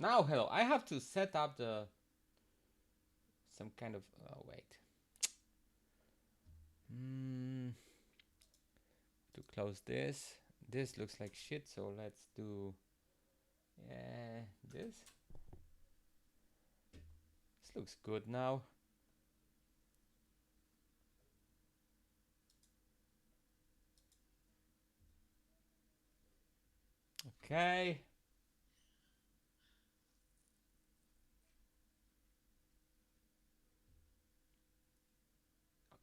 Now, hello. I have to set up the some kind of wait. Mm, to close this. This looks like shit, so let's do this. This looks good now. Okay.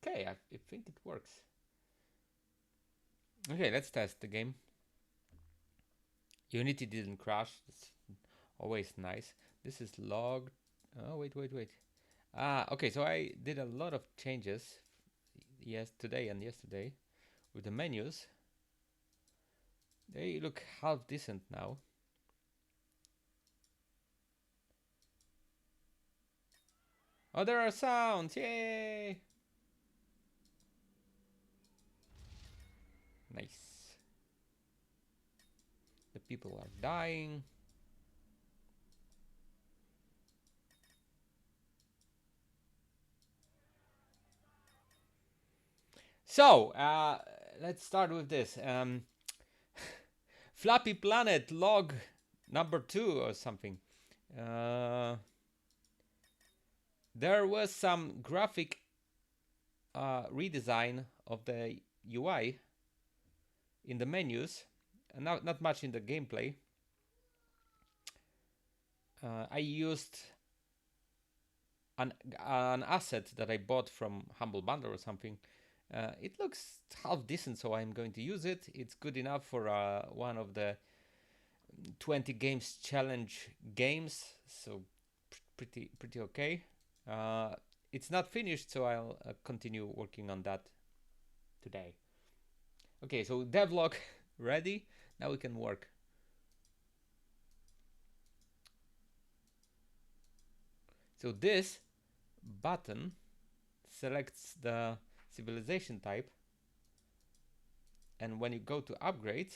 Okay, I think it works. Okay, let's test the game. Unity didn't crash. It's always nice. This is logged. Oh, wait. Okay, so I did a lot of changes today and yesterday with the menus. They look half decent now. Oh, there are sounds! Yay! Nice. The people are dying. So, let's start with this. Flappy Planet log number 2 or something. There was some graphic redesign of the UI in the menus, and not much in the gameplay. I used an asset that I bought from Humble Bundle or something. It looks half decent, so I'm going to use it. It's good enough for one of the 20 games challenge games, so pretty okay. It's not finished, so I'll continue working on that today. Okay, so devlog ready. Now we can work. So this button selects the civilization type, and when you go to upgrade,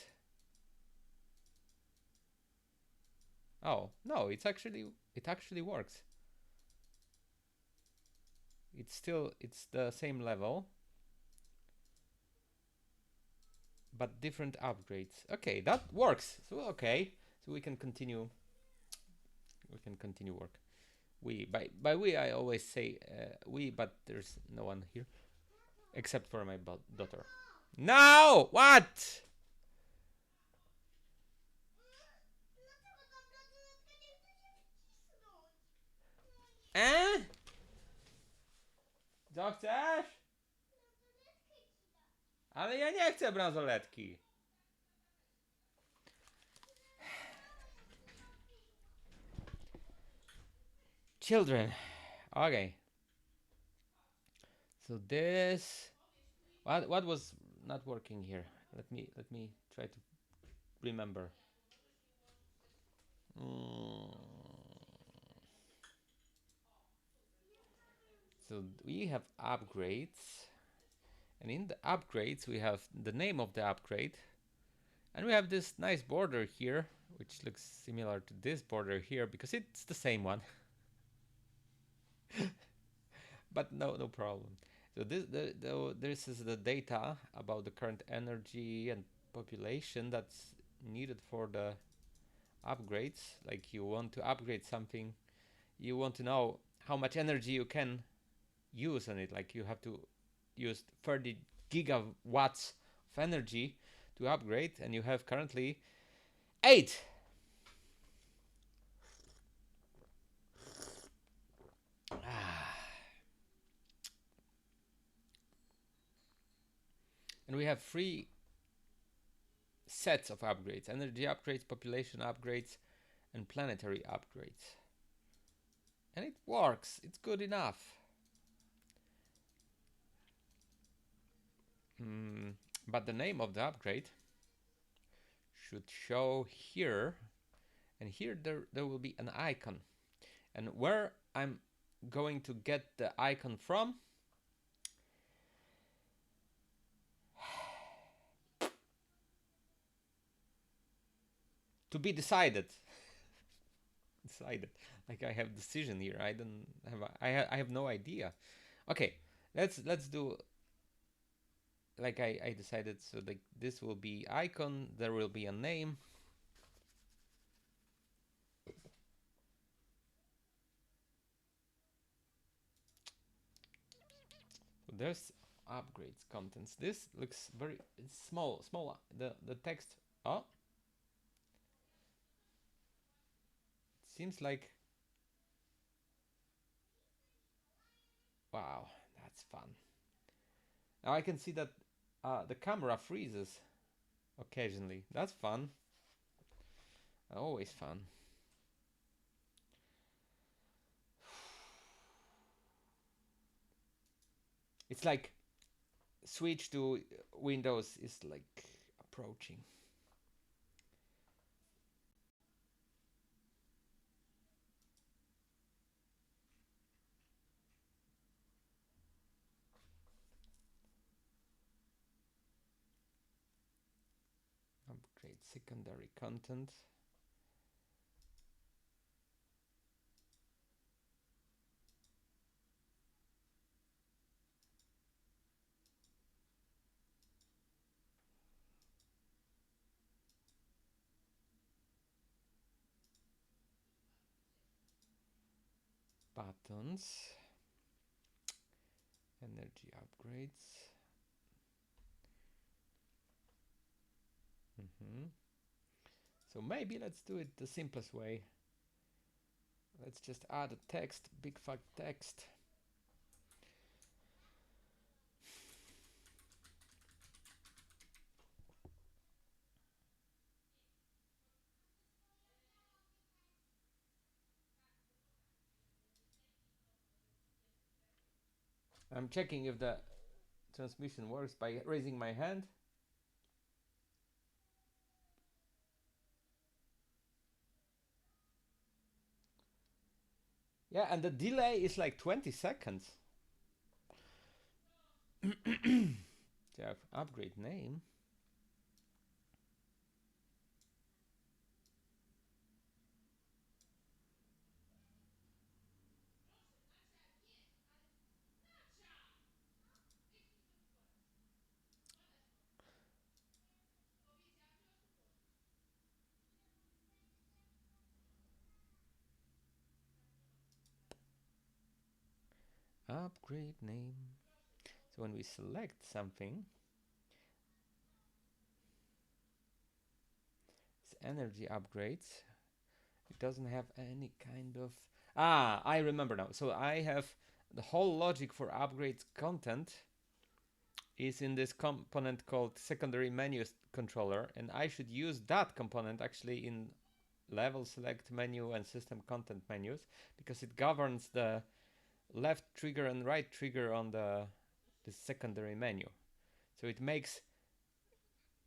oh no, it actually works. It's the same level, but different upgrades. Okay, that works. So okay, so we can continue. We can continue work. We by we I always say we, but there's no one here except for my daughter. No, what? Eh? Co chcesz? Ale ja nie chcę bransoletki. Children. Okay. So this what was not working here? Let me try to remember. Mm. So we have upgrades, and in the upgrades we have the name of the upgrade, and we have this nice border here, which looks similar to this border here because it's the same one. But no problem. So this is the data about the current energy and population that's needed for the upgrades. Like you want to upgrade something, you want to know how much energy you can use on it. Like you have to use 30 gigawatts of energy to upgrade, and you have currently 8. And we have 3 sets of upgrades: energy upgrades, population upgrades, and planetary upgrades. And it works, it's good enough. But the name of the upgrade should show here, and here there will be an icon. And where I'm going to get the icon from, to be decided. inside it. Like I have decision here. I don't have. I have no idea. Okay, let's do like I decided. So like this will be icon. There will be a name. So there's upgrades contents. This looks very small. Small. The text. Oh, seems like. Wow, that's fun. Now I can see that the camera freezes occasionally. That's fun. Always fun. It's like switch to Windows is like approaching. Upgrade secondary content. Buttons. Energy upgrades. So maybe let's do it the simplest way. Let's just add a text, big fat text. I'm checking if the transmission works by raising my hand. Yeah, and the delay is like 20 seconds. So upgrade name. Upgrade name. So when we select something, it's energy upgrades. It doesn't have any kind of... Ah, I remember now. So I have the whole logic for upgrades content is in this component called secondary menu controller, and I should use that component actually in level select menu and system content menus because it governs the left trigger and right trigger on the secondary menu. So it makes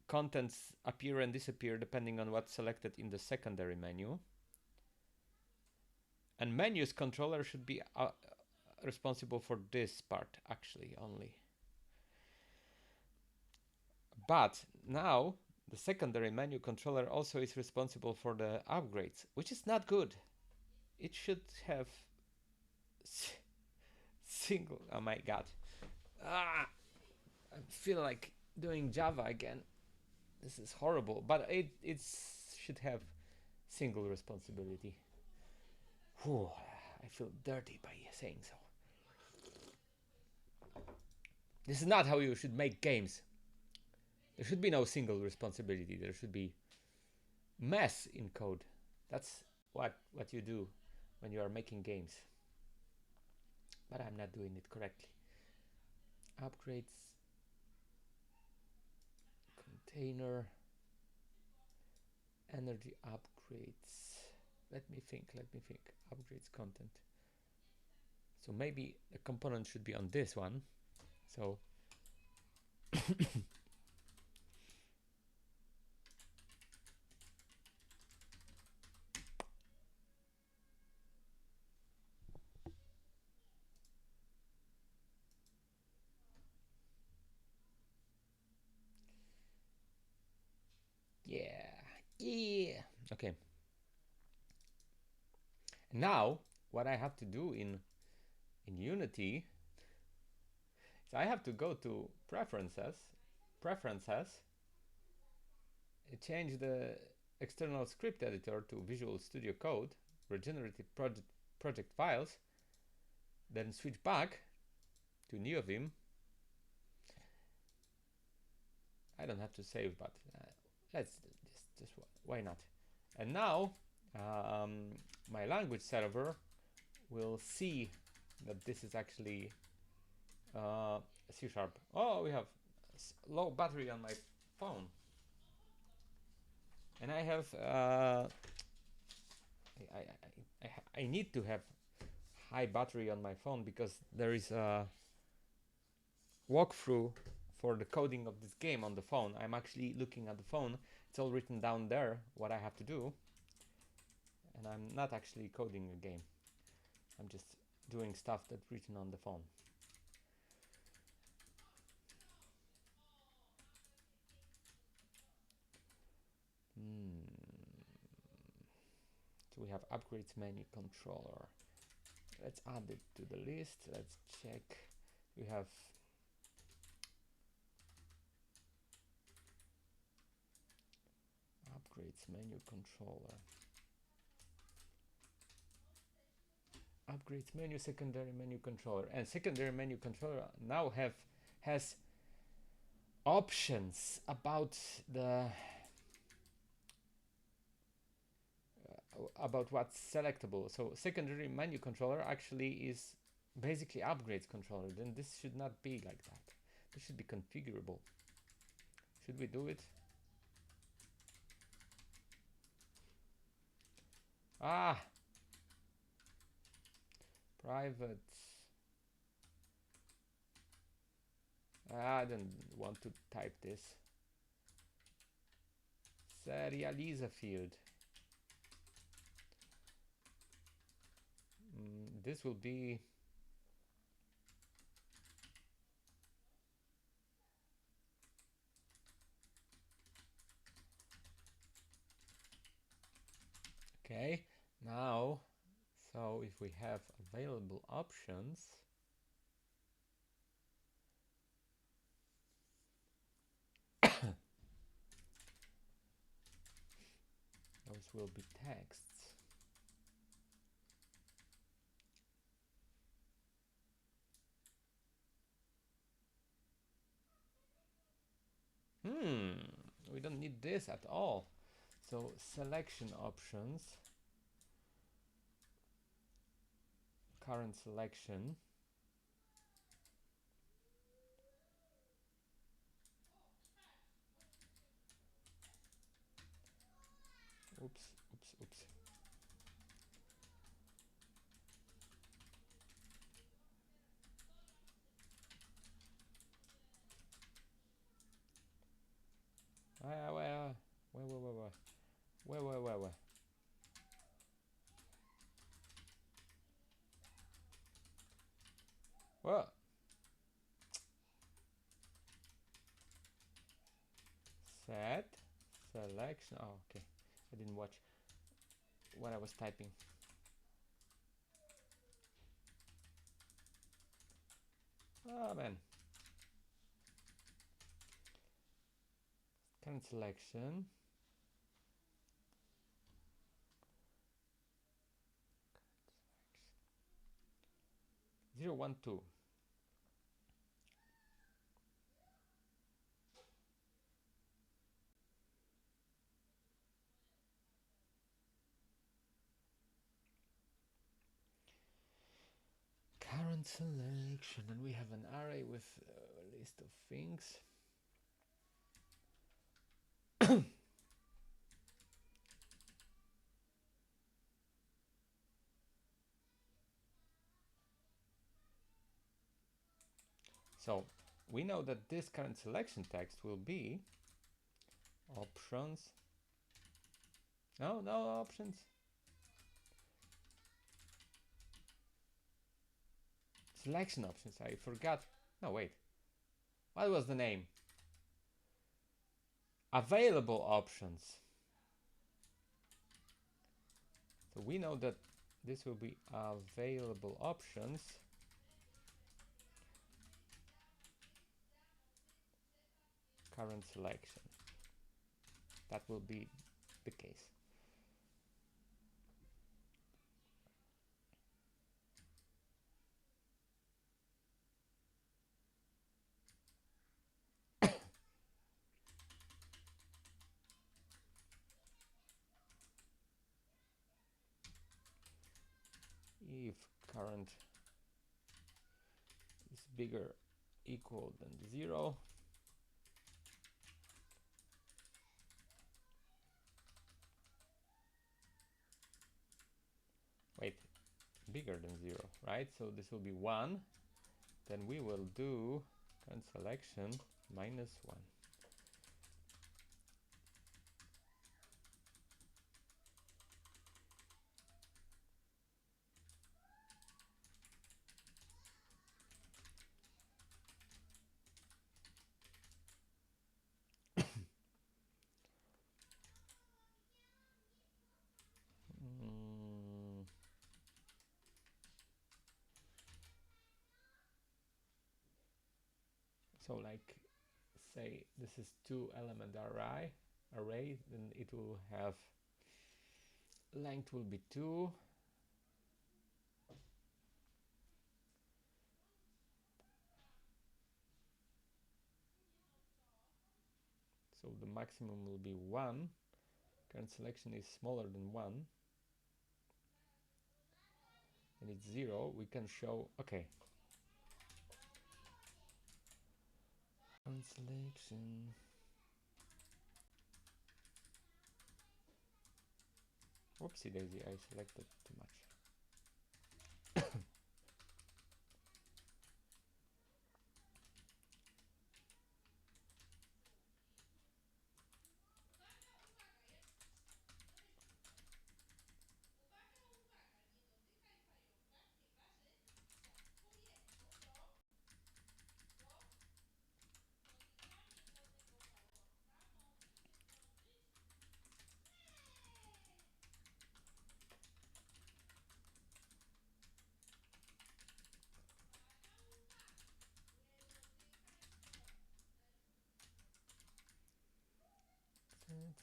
contents appear and disappear depending on what's selected in the secondary menu. And menus controller should be responsible for this part actually only. But now the secondary menu controller also is responsible for the upgrades, which is not good. It should have single. Oh my god. I feel like doing Java again. This is horrible, but it should have single responsibility. Whew, I feel dirty by saying so. This is not how you should make games. There should be no single responsibility. There should be mess in code. That's what you do when you are making games. But I'm not doing it correctly. Upgrades, container, energy upgrades. Let me think. Upgrades content. So maybe the component should be on this one. So yeah. Okay. Now, what I have to do in Unity is I have to go to preferences, change the external script editor to Visual Studio Code, regenerative project files, then switch back to NeoVim. I don't have to save, but let's just why not? And now my language server will see that this is actually C#. Oh, we have low battery on my phone, and I have I need to have high battery on my phone because there is a walkthrough for the coding of this game on the phone. I'm actually looking at the phone. It's all written down there what I have to do, and I'm not actually coding a game. I'm just doing stuff that's written on the phone. So we have upgrades menu controller. Let's add it to the list. Let's check. We have upgrades menu controller. Upgrades menu, secondary menu controller, and secondary menu controller now has options about the about what's selectable. So secondary menu controller actually is basically upgrades controller. Then this should not be like that. This should be configurable. Should we do it? Private. I don't want to type this. Serialize field. This will be okay. Now, so if we have available options, those will be texts. We don't need this at all. So selection options, current selection. Oops. Wait. What? Set selection. Oh, okay. I didn't watch what I was typing. Oh man. Current selection. 012. Current selection, and we have an array with a list of things. So we know that this current selection text will be options. No options. Selection options. I forgot. No, wait. What was the name? Available options. So we know that this will be available options. Current selection. That will be the case. If current is bigger equal than 0, wait, bigger than 0, right? So this will be 1. Then we will do current selection -1. So like, say this is 2-element array, then it will have length will be 2. So the maximum will be 1. Current selection is smaller than 1. And it's 0. We can show, okay. Current selection. Whoopsie daisy, I selected too much.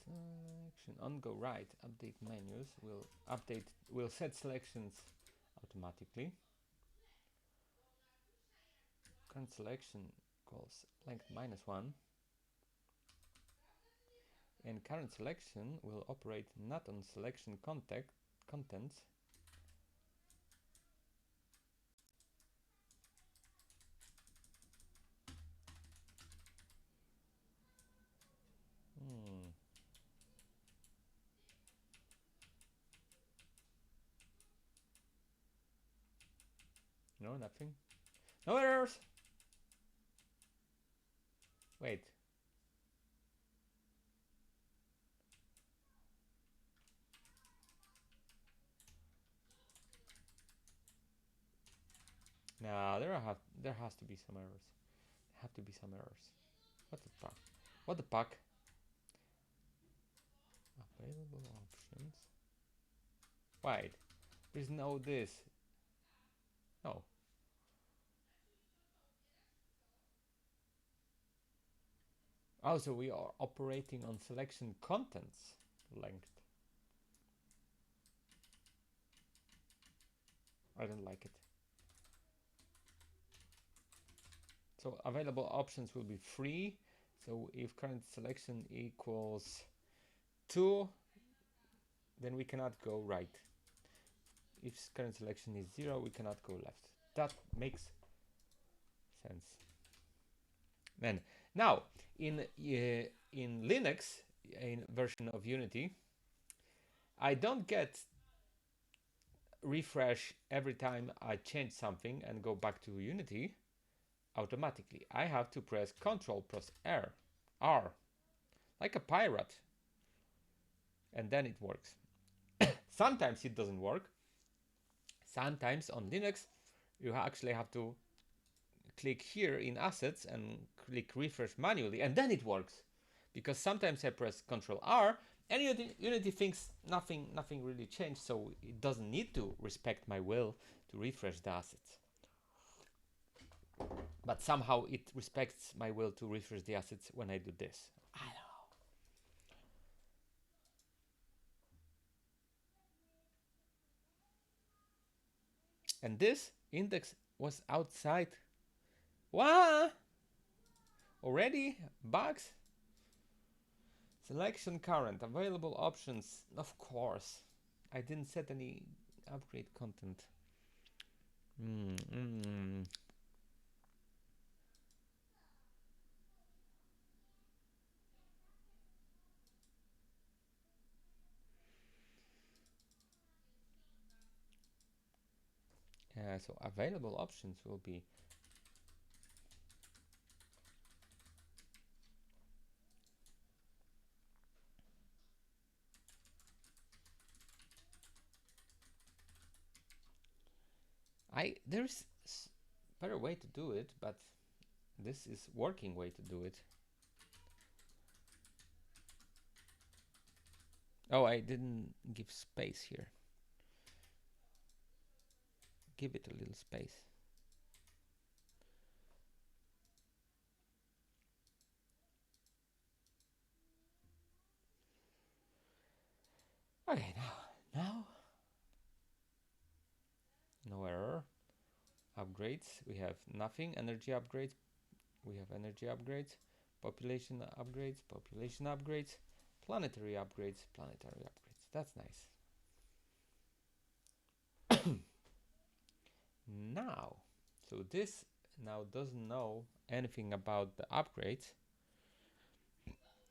Selection on go right, update menus will set selections automatically. Current selection equals length -1, and current selection will operate not on selection contents, No, nothing. No errors! Wait. No, there has to be some errors. Have to be some errors. What the fuck? What the fuck? Available options. Wait. There's no this. No. Also, we are operating on selection contents length. I don't like it. So available options will be free. So if current selection equals 2, then we cannot go right. If current selection is 0, we cannot go left. That makes sense. Then now in Linux, in version of Unity, I don't get refresh every time I change something and go back to Unity automatically. I have to press Ctrl plus R, like a pirate, and then it works. Sometimes it doesn't work. Sometimes on Linux, you actually have to click here in assets and click refresh manually, and then it works. Because sometimes I press Ctrl R And Unity thinks nothing really changed, so it doesn't need to respect my will to refresh the assets. But somehow it respects my will to refresh the assets when I do this. I don't know. And this index was outside. What? Already? Bugs? Selection current, available options. Of course. I didn't set any upgrade content. So available options will be there's better way to do it, but this is working way to do it. Oh, I didn't give space here. Give it a little space. Okay, now no error. Upgrades, we have nothing. Energy upgrades, we have energy upgrades. Population upgrades. Planetary upgrades. That's nice. Now, so this now doesn't know anything about the upgrades.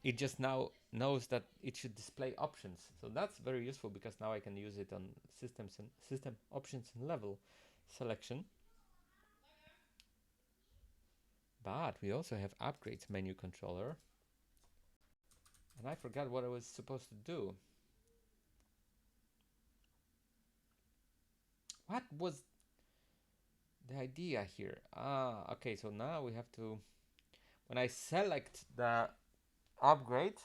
It just now knows that it should display options. So that's very useful because now I can use it on systems and system options and level selection. But we also have upgrades menu controller. And I forgot what I was supposed to do. What was the idea here? Okay, so now we have to, when I select the upgrade,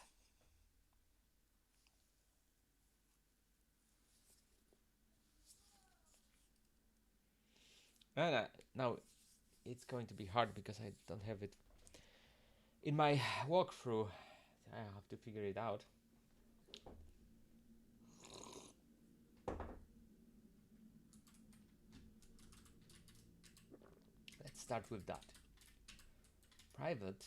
now it's going to be hard because I don't have it in my walkthrough. I have to figure it out. Let's start with that. Private.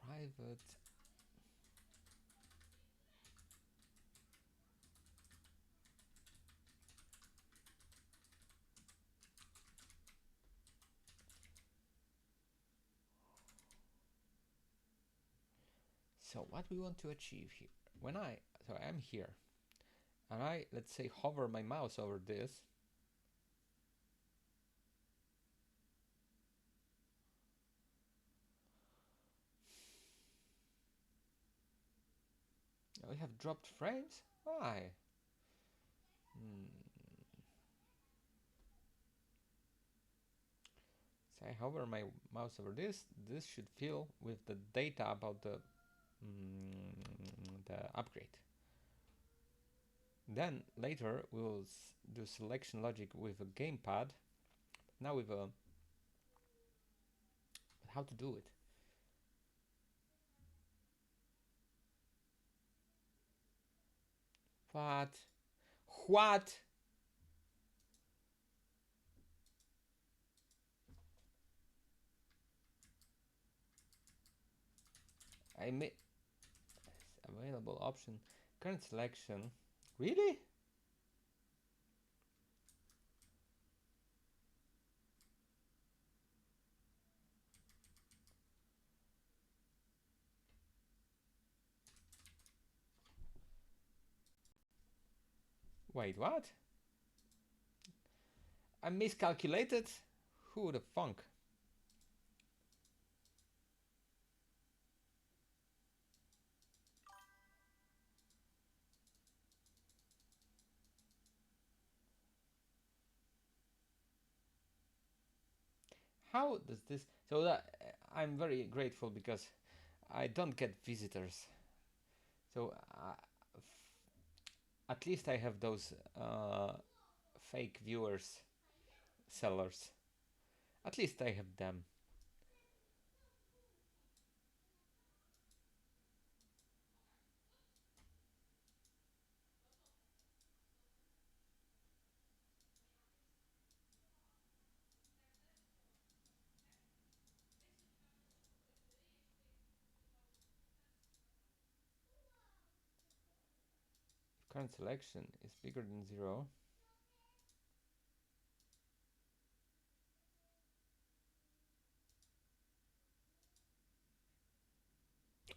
Private. So what we want to achieve here, so I'm here, and I, let's say, hover my mouse over this, we have dropped frames? Why? So I hover my mouse over this should fill with the data about the upgrade. Then later we'll do selection logic with a gamepad. Now with a, how to do it? What? What? I made available option, current selection. Really? Wait, what? I miscalculated. Who the funk? How does this? So that I'm very grateful because I don't get visitors. So at least I have those fake viewers, sellers. At least I have them. If current selection is bigger than 0,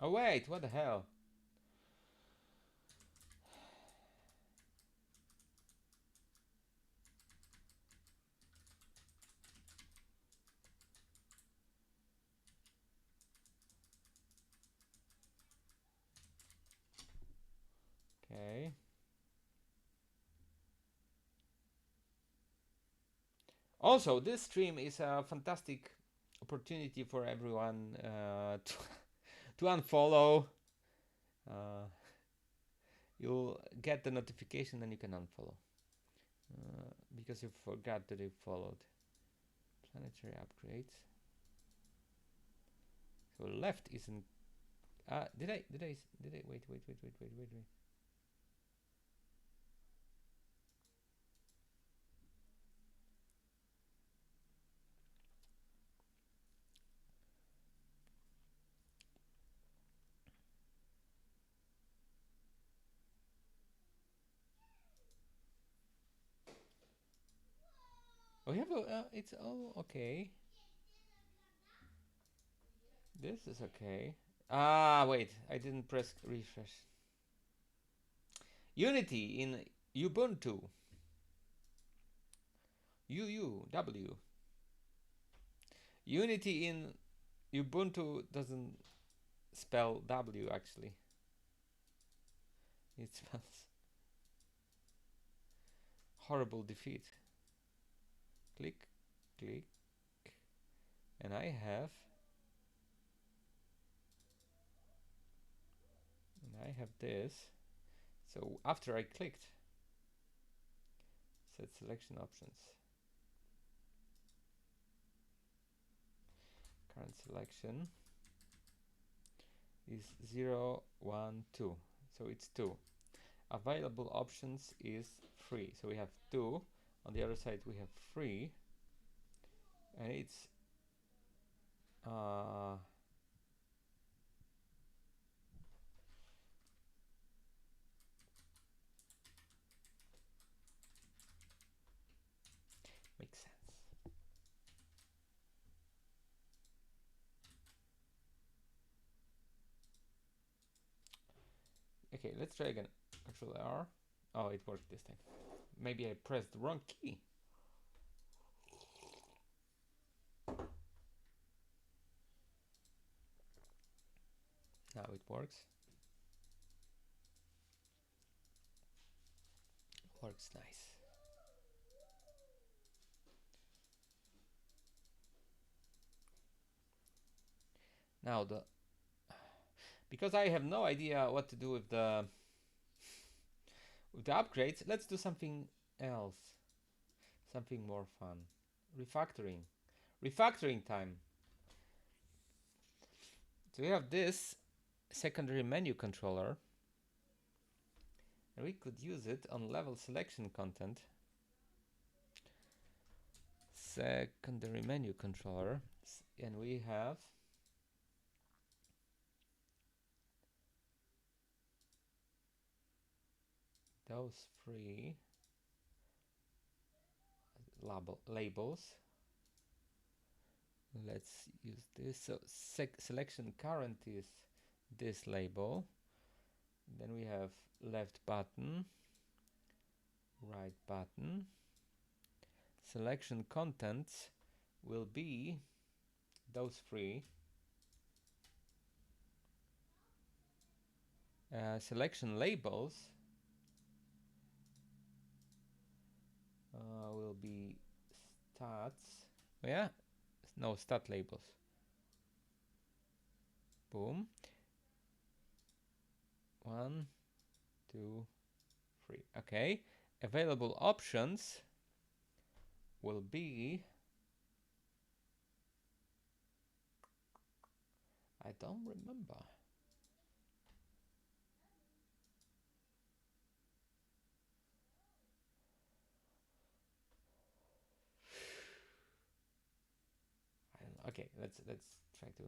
oh wait, what the hell? Okay. Also, this stream is a fantastic opportunity for everyone to unfollow. You'll get the notification and you can unfollow because you forgot that you followed. Planetary upgrades. So left isn't. Did I? Wait. Oh, we have a. It's okay. This is okay. Wait, I didn't press refresh. Unity in Ubuntu. UUW. Unity in Ubuntu doesn't spell W actually. It spells horrible defeat. Click, click, and I have this. So after I clicked, set selection options. Current selection is 0, 1, 2. So it's 2. Available options is 3. So we have 2. On the other side we have 3. And it's makes sense. Okay, let's try again. Control R. Oh, it worked this time. Maybe I pressed the wrong key. Now it works. Works nice. Now because I have no idea what to do with the upgrades, let's do something else. Something more fun. Refactoring. Refactoring time. So we have this secondary menu controller. And we could use it on level selection content. Secondary menu controller. And we have those 3 labels. Let's use this. So selection current is this label. Then we have left button, right button, selection contents will be those three. Selection labels will be stats. Oh, yeah, no, stat labels. Boom. 1, 2, 3. Okay. Available options will be. I don't remember. I don't know. Okay, let's try to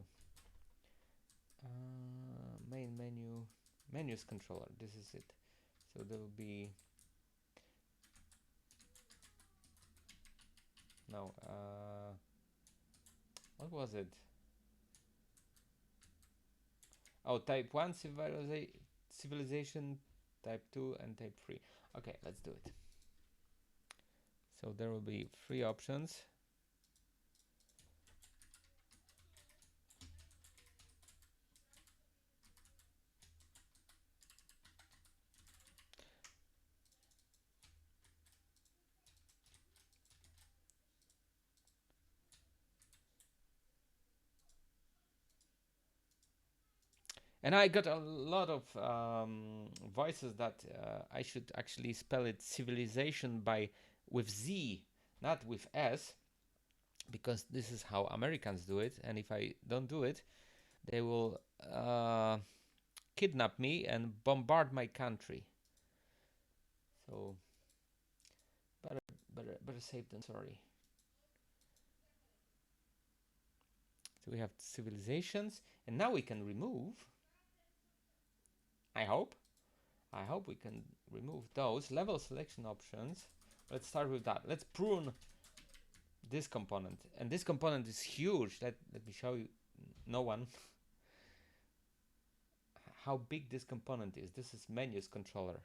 main menu, menus controller. This is it. So there will be no. What was it? Oh, type 1 civilization, type 2, and type 3. Okay, let's do it. So there will be 3 options. And I got a lot of voices that I should actually spell it civilization by with Z, not with S, because this is how Americans do it. And if I don't do it, they will kidnap me and bombard my country. So better safe than sorry. So we have civilizations, and now we can remove. I hope we can remove those level selection options. Let's start with that. Let's prune this component, and this component is huge. Let me show you. No one. How big this component is. This is menus controller.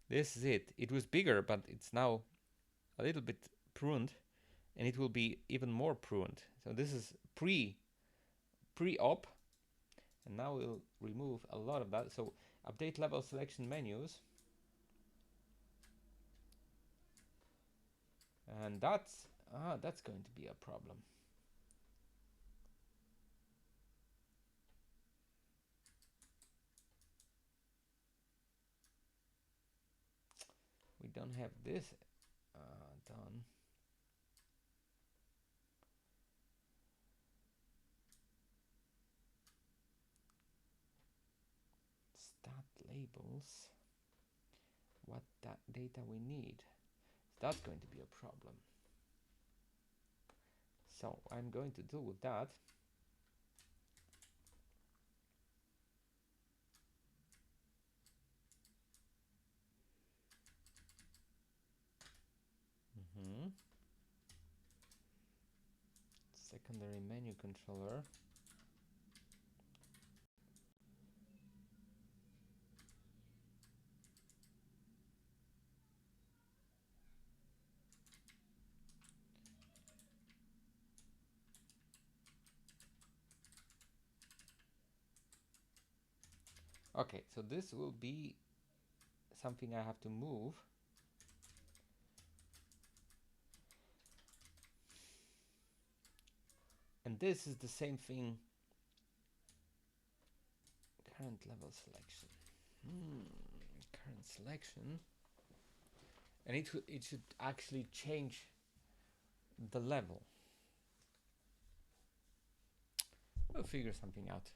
This is it. It was bigger, but it's now a little bit pruned, and it will be even more pruned. So this is pre-op, and now we'll remove a lot of that. So update level selection menus, and that's going to be a problem. We don't have this done. Stat labels. What data we need. That's going to be a problem. So I'm going to deal with that. Secondary menu controller. Okay, so this will be something I have to move. And this is the same thing. Current level selection. Current selection. And it should actually change the level. We'll figure something out.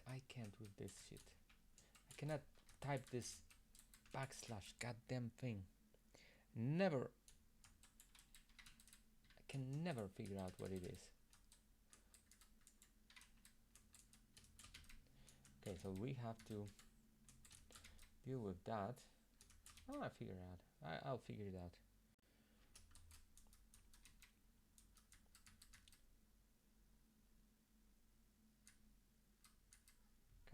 I can't with this shit. I cannot type this / goddamn thing. Never. I can never figure out what it is. Okay, so we have to deal with that. Oh, I figure it out. I'll figure it out.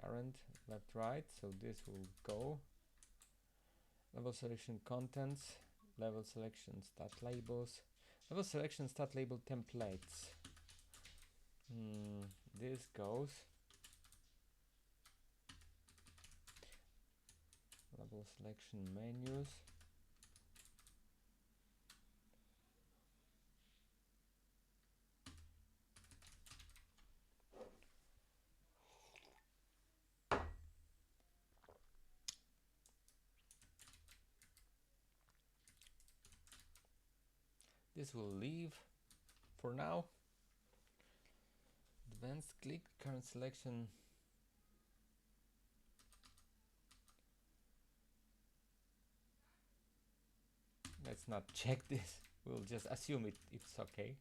Current, left, right. So this will go. Level selection contents. Level selection stat labels. Level selection stat label templates. This goes. Level selection menus. This will leave for now. Advanced click, current selection. Let's not check this. We'll just assume it's okay.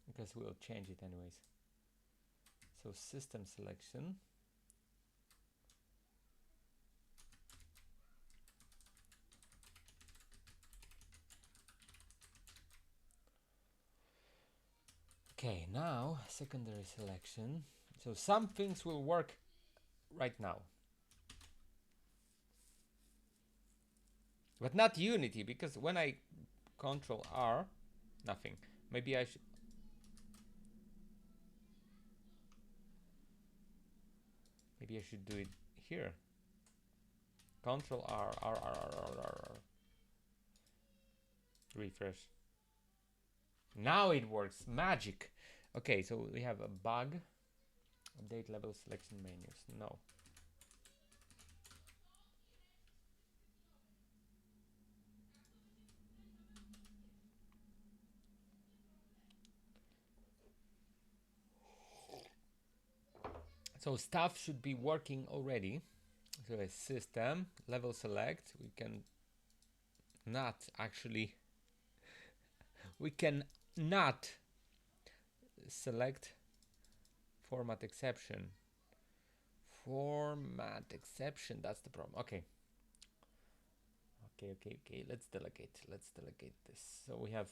Because we'll change it anyways. So system selection. Okay, now secondary selection. So some things will work right now. But not Unity, because when I Control R, nothing. Maybe I should. Maybe I should do it here. Control R, R, R, R, R, R, R. Refresh. Now it works. Magic. Okay, so we have a bug. Update level selection menus. No. So stuff should be working already. So a system level select. We can not actually. We can not select format exception. Format exception. That's the problem. Okay. Okay. Let's delegate. Let's delegate this. So we have.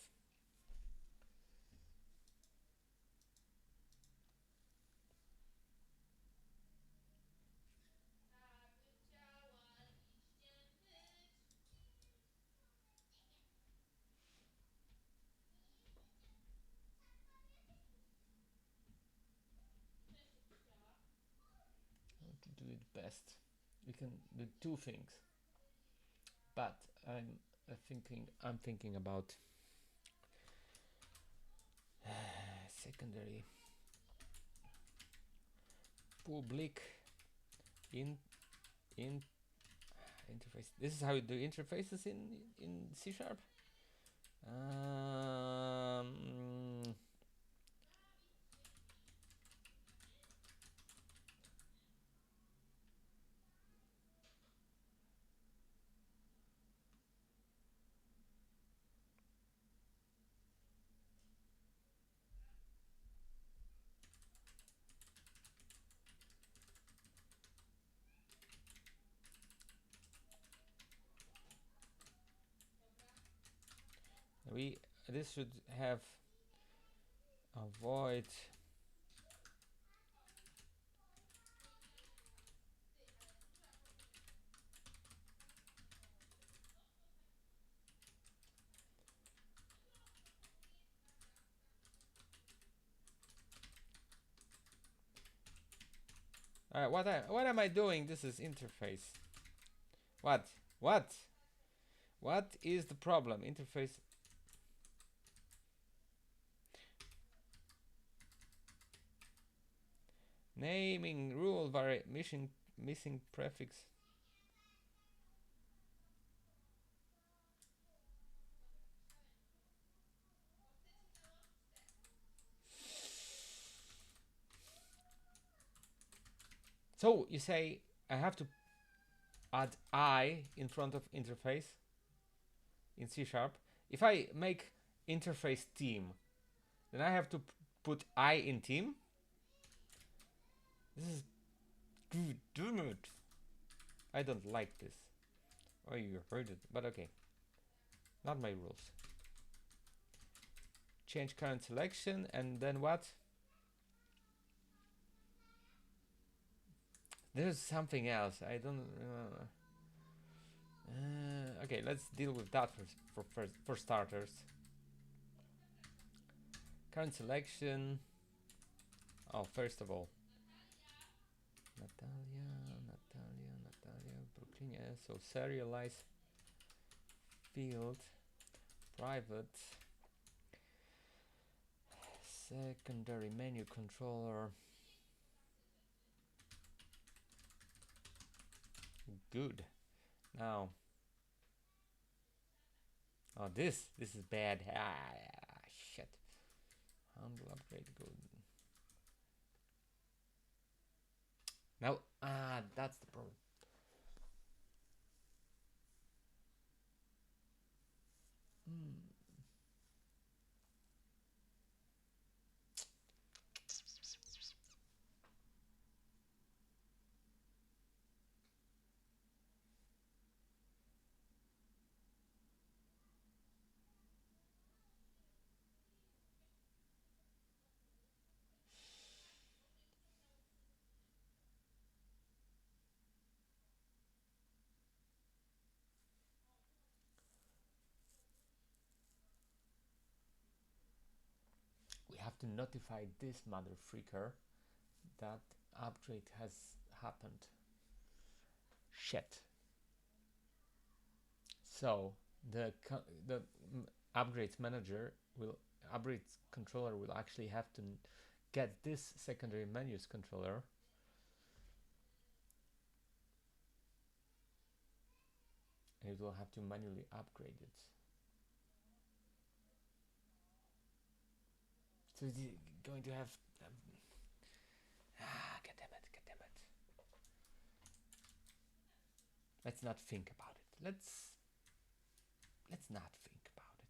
To do it best. We can do two things, but I'm thinking about secondary public in interface. This is how you do interfaces in C#. This should have avoid what am I doing? This is interface. What is the problem? Interface. Naming rule missing prefix. So you say I have to add I in front of interface in C#. If I make interface team, then I have to put I in team. This is good, damn it. I don't like this. Oh, you heard it, but okay. Not my rules. Change current selection, and then what? There's something else. I don't remember. Okay, let's deal with that for starters. Current selection. Oh, first of all, Natalia, Brooklyn. Yeah, so serialize field, private, secondary menu controller. Good. Now, oh, this is bad. Shit. Handle upgrade good. Now, that's the problem. We have to notify this mother freaker that upgrade has happened. Shit. So the upgrades manager will upgrades controller will actually have to get this secondary menus controller and it will have to manually upgrade it. So it's going to have god damn it. Let's not think about it. Let's not think about it.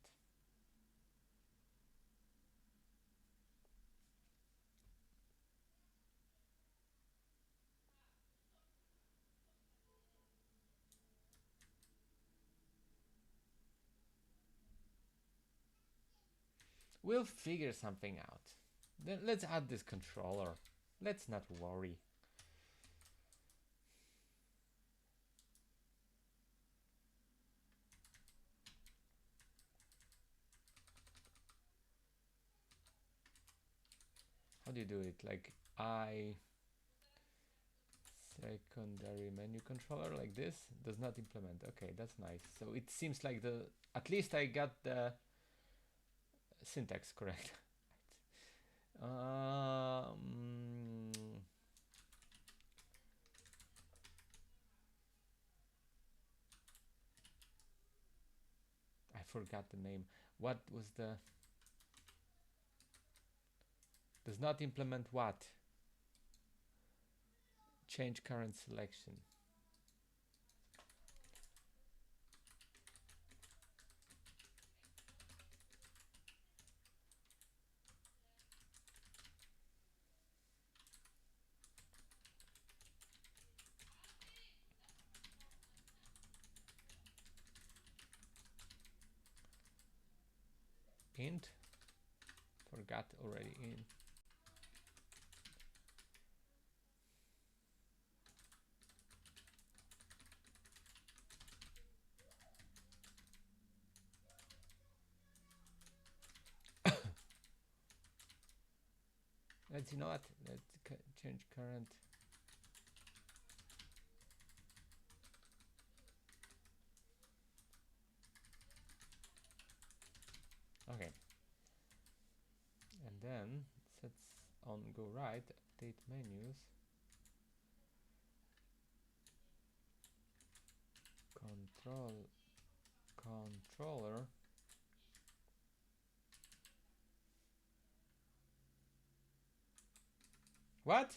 We'll figure something out. Then let's add this controller. Let's not worry. How do you do it? Like secondary menu controller like this does not implement. Okay, that's nice. So it seems like at least I got the syntax correct. I forgot the name. What was the does not implement what? Change current selection. Int. Forgot already in. Let's, you know what? Let's change current. Okay. And then sets on go right, update menus. Controller. What?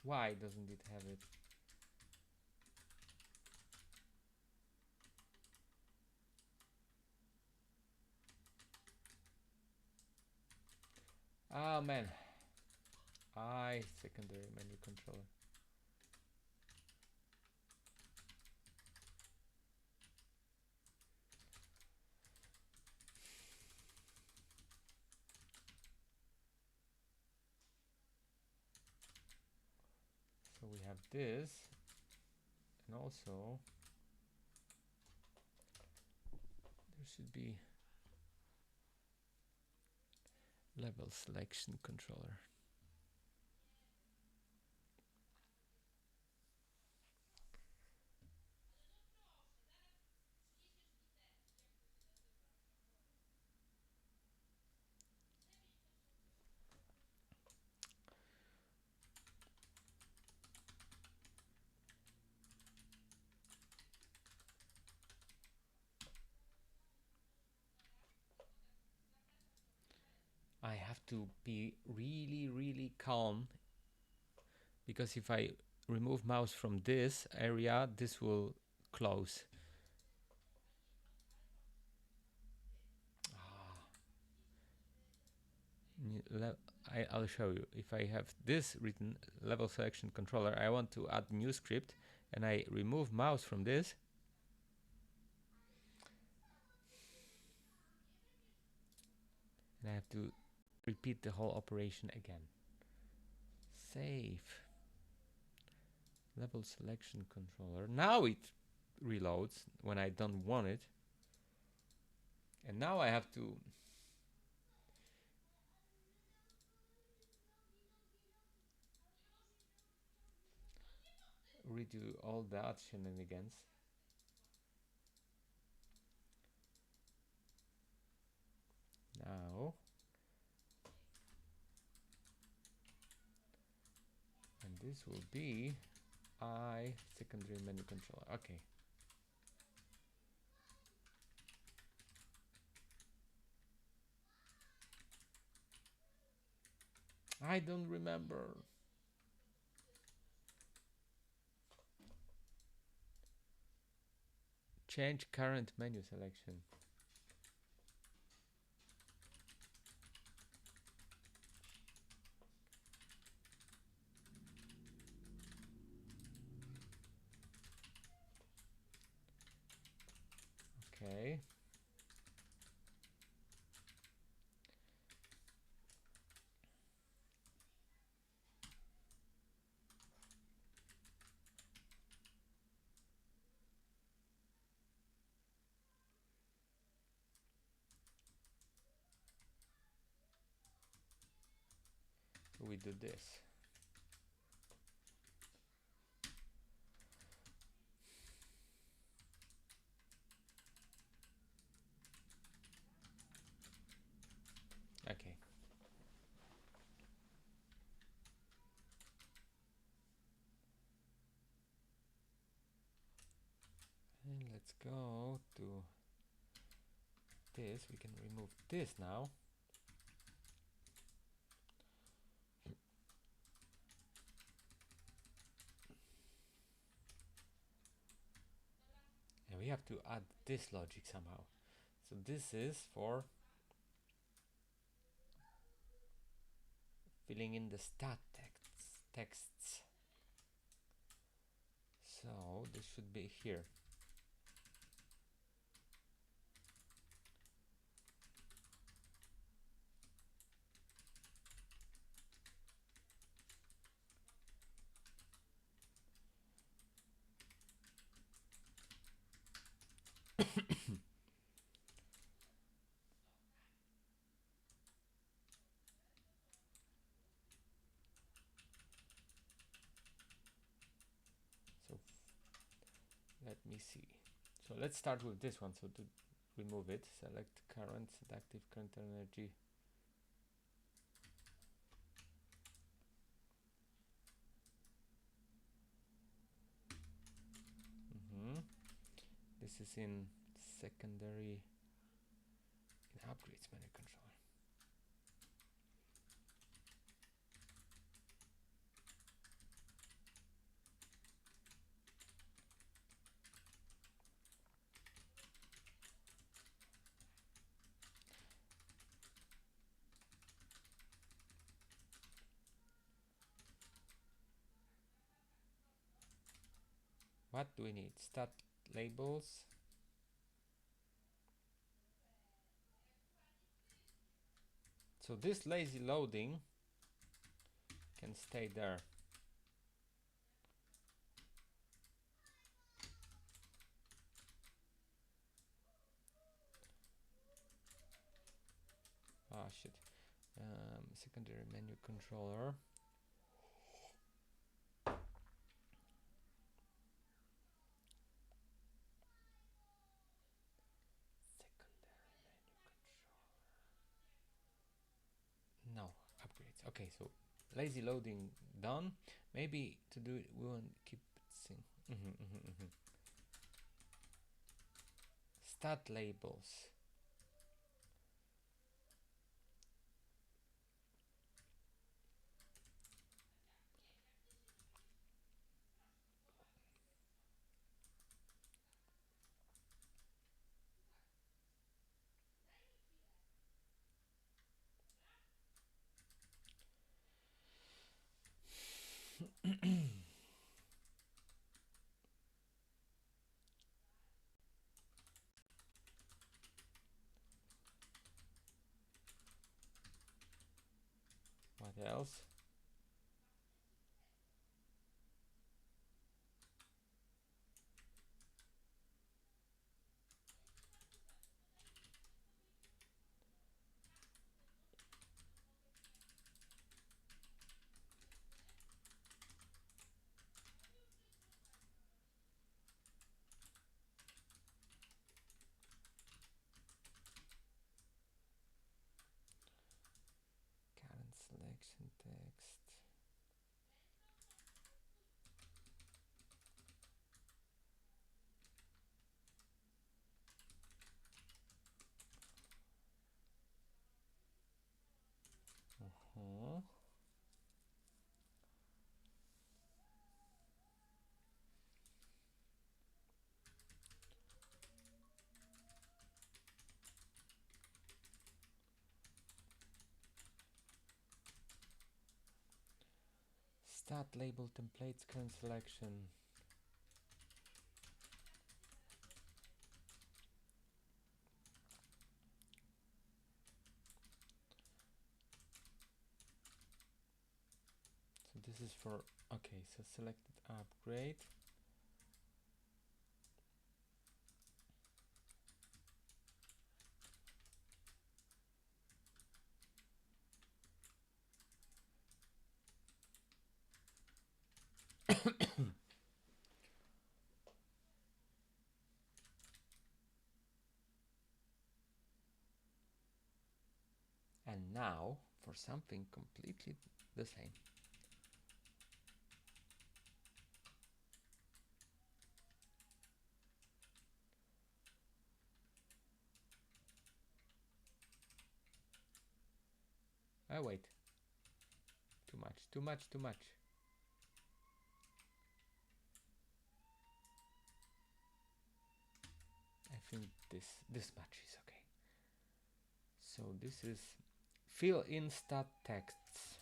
Why doesn't it have it? man. I secondary menu controller. So we have this, and also there should be level selection controller. I have to be really, really calm, because if I remove mouse from this area, this will close. I'll show you. If I have this written level selection controller, I want to add new script, and I remove mouse from this. And I have to repeat the whole operation again. Save. Level selection controller. Now it reloads when I don't want it. And now I have to redo all that shenanigans. Now, and this will be I secondary menu controller. Okay. I don't remember. Change current menu selection. Okay. So we do this. Okay. And let's go to this. We can remove this now. And we have to add this logic somehow. So this is for filling in the stat texts. So this should be here. So let me see. So let's start with this one. So to remove it, select current, set active current energy. This is in secondary, in upgrades menu controller. What do we need? Stat labels. So this lazy loading can stay there. Ah, shit. Secondary menu controller. No, upgrades. Okay, so lazy loading done. Maybe to do it, we want to keep it sync. Stat labels. What else? Current selection text. Stat label templates current selection. So this is for, okay, so selected upgrade. And now for something completely the same. Oh wait, too much, too much, too much. I think this much is okay. So this is fill in stat texts.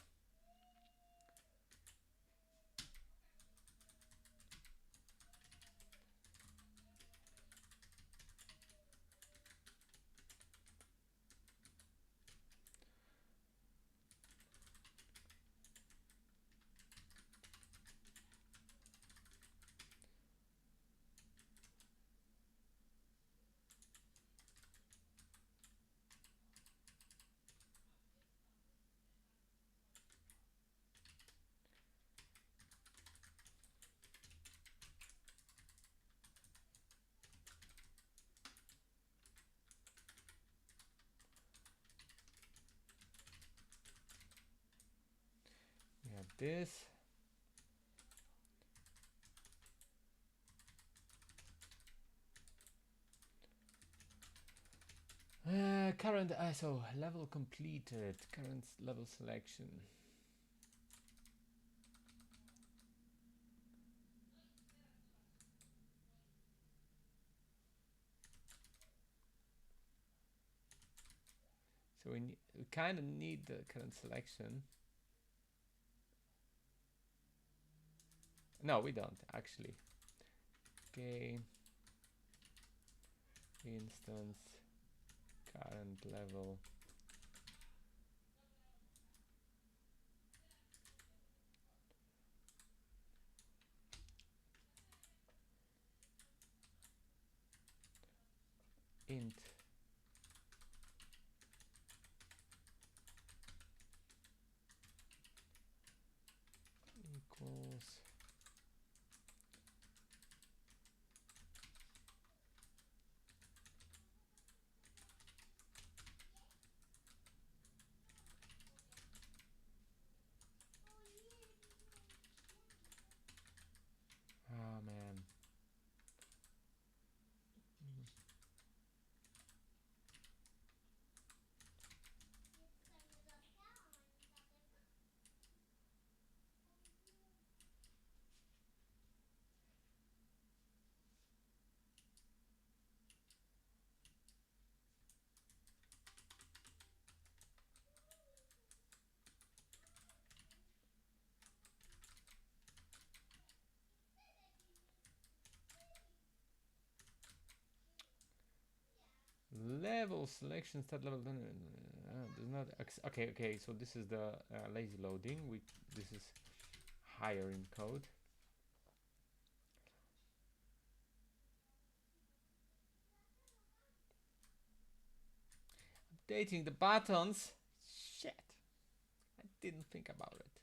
We have this. Current ISO level completed. Current level selection. So we kind of need the current selection. No, we don't actually. Okay. Instance current level int equals man. Level selection start level does not okay, so this is the lazy loading. This is higher in code. Updating the buttons. Shit, I didn't think about it.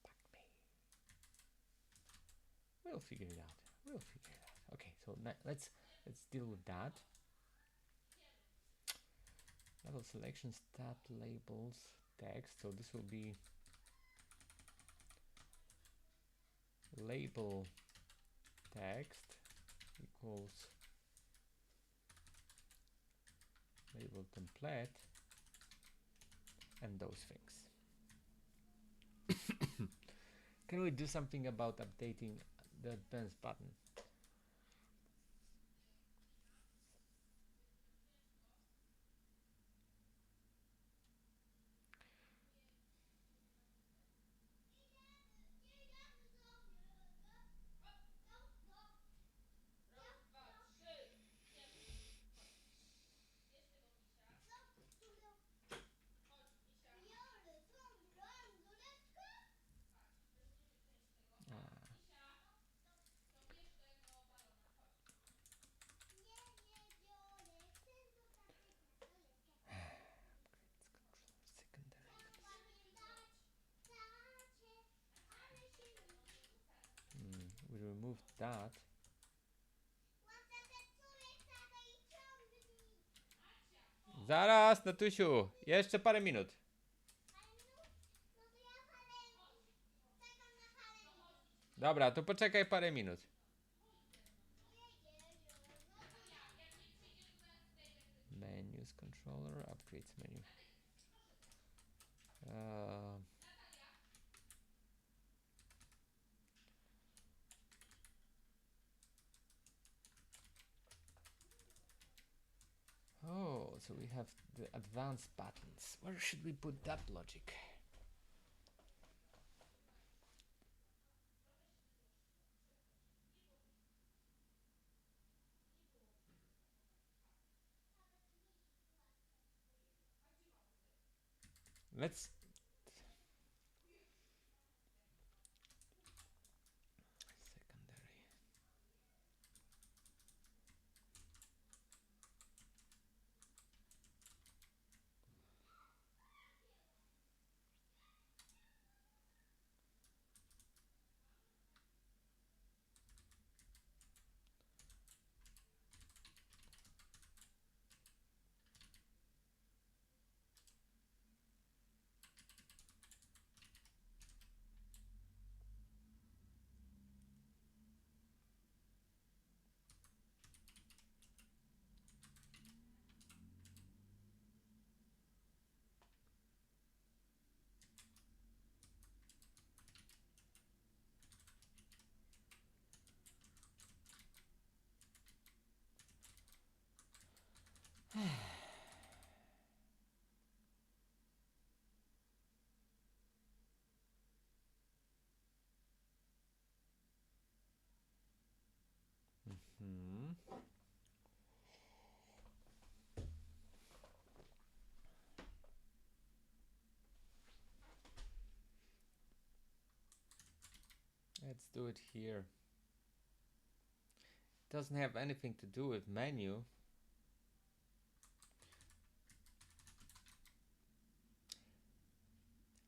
Fuck me. We'll figure it out. Okay, so let's deal with that. Level selection stat labels text. So this will be label text equals label template and those things. Can we do something about updating the advanced button? We removed that. Zaraz, Natusiu, jeszcze parę minut. Dobra, to poczekaj parę minut. Menus controller, upgrades menu. Oh, so we have the advanced buttons. Where should we put that logic? Let's secondary. Let's do it here. It doesn't have anything to do with menu.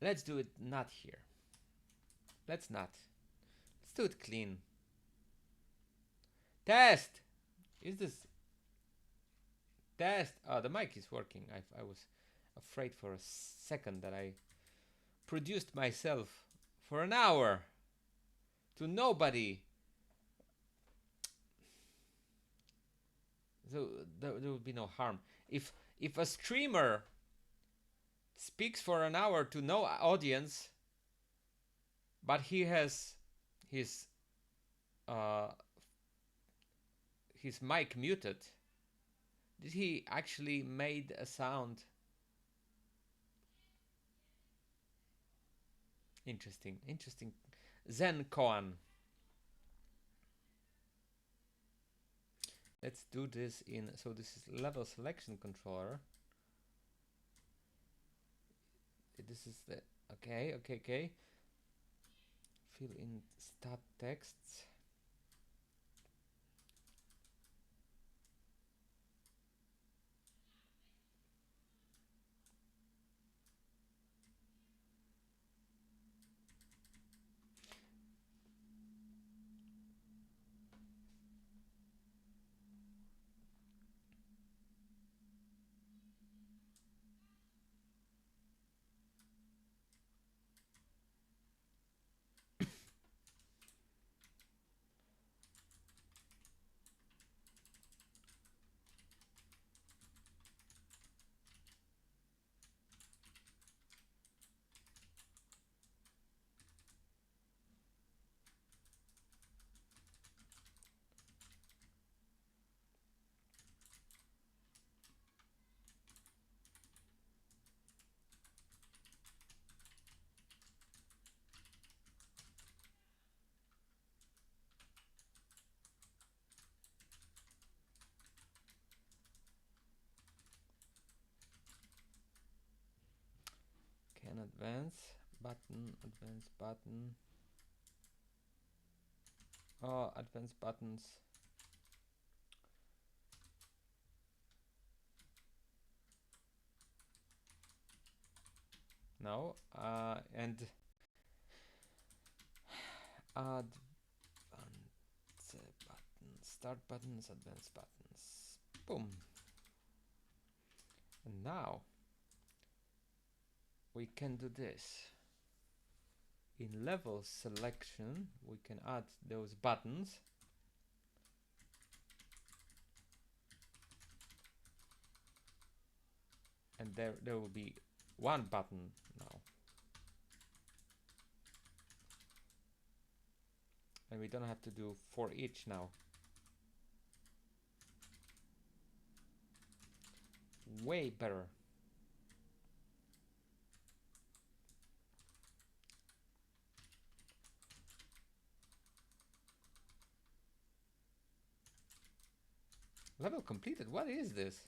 Let's do it not here. Let's not. Let's do it clean. Test! Is this... Test! Oh, the mic is working. I was afraid for a second that I produced myself for an hour to nobody. So there will be no harm. If a streamer speaks for an hour to no audience, but he has his mic muted, did he actually made a sound? Interesting. Zen koan. Let's do this in, so this is level selection controller. This is the, okay. Fill in stat texts. Can advance button. Oh, advanced buttons. No, and add button, start buttons, advanced buttons. Boom. And now we can do this. In level selection, we can add those buttons. And there will be one button now. And we don't have to do for each now. Way better. Level completed. What is this?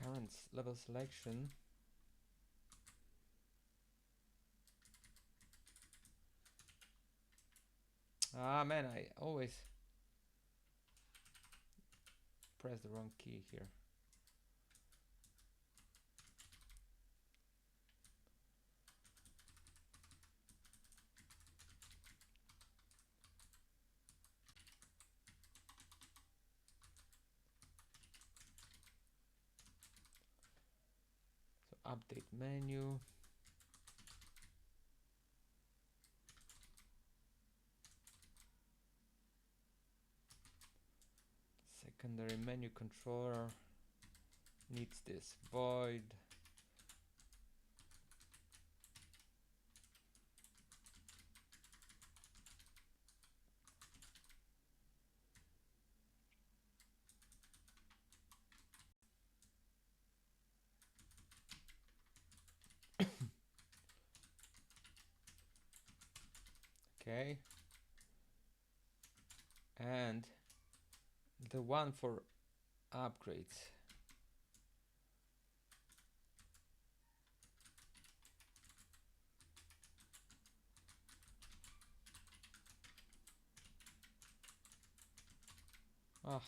Current level selection. Ah man, I always press the wrong key here. So update menu. Secondary menu controller. needs this void. Okay. And the one for upgrades. Ah,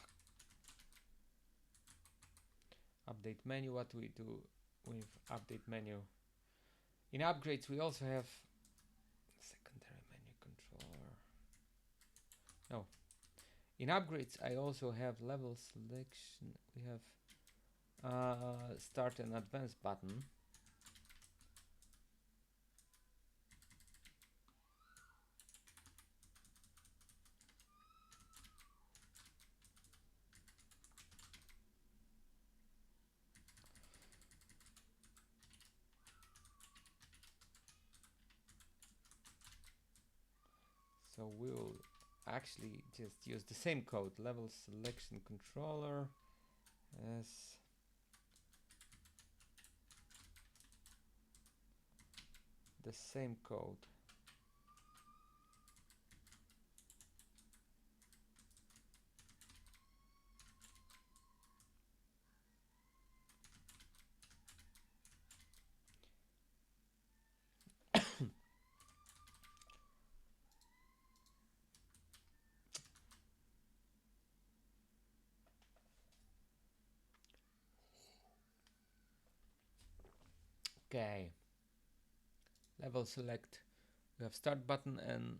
update menu. What do we do with update menu? In upgrades, we also have secondary menu controller. No. In upgrades, I also have level selection. We have start and advanced button. So we'll actually just use the same code, level selection controller as the same code. Okay. Level select. We have start button and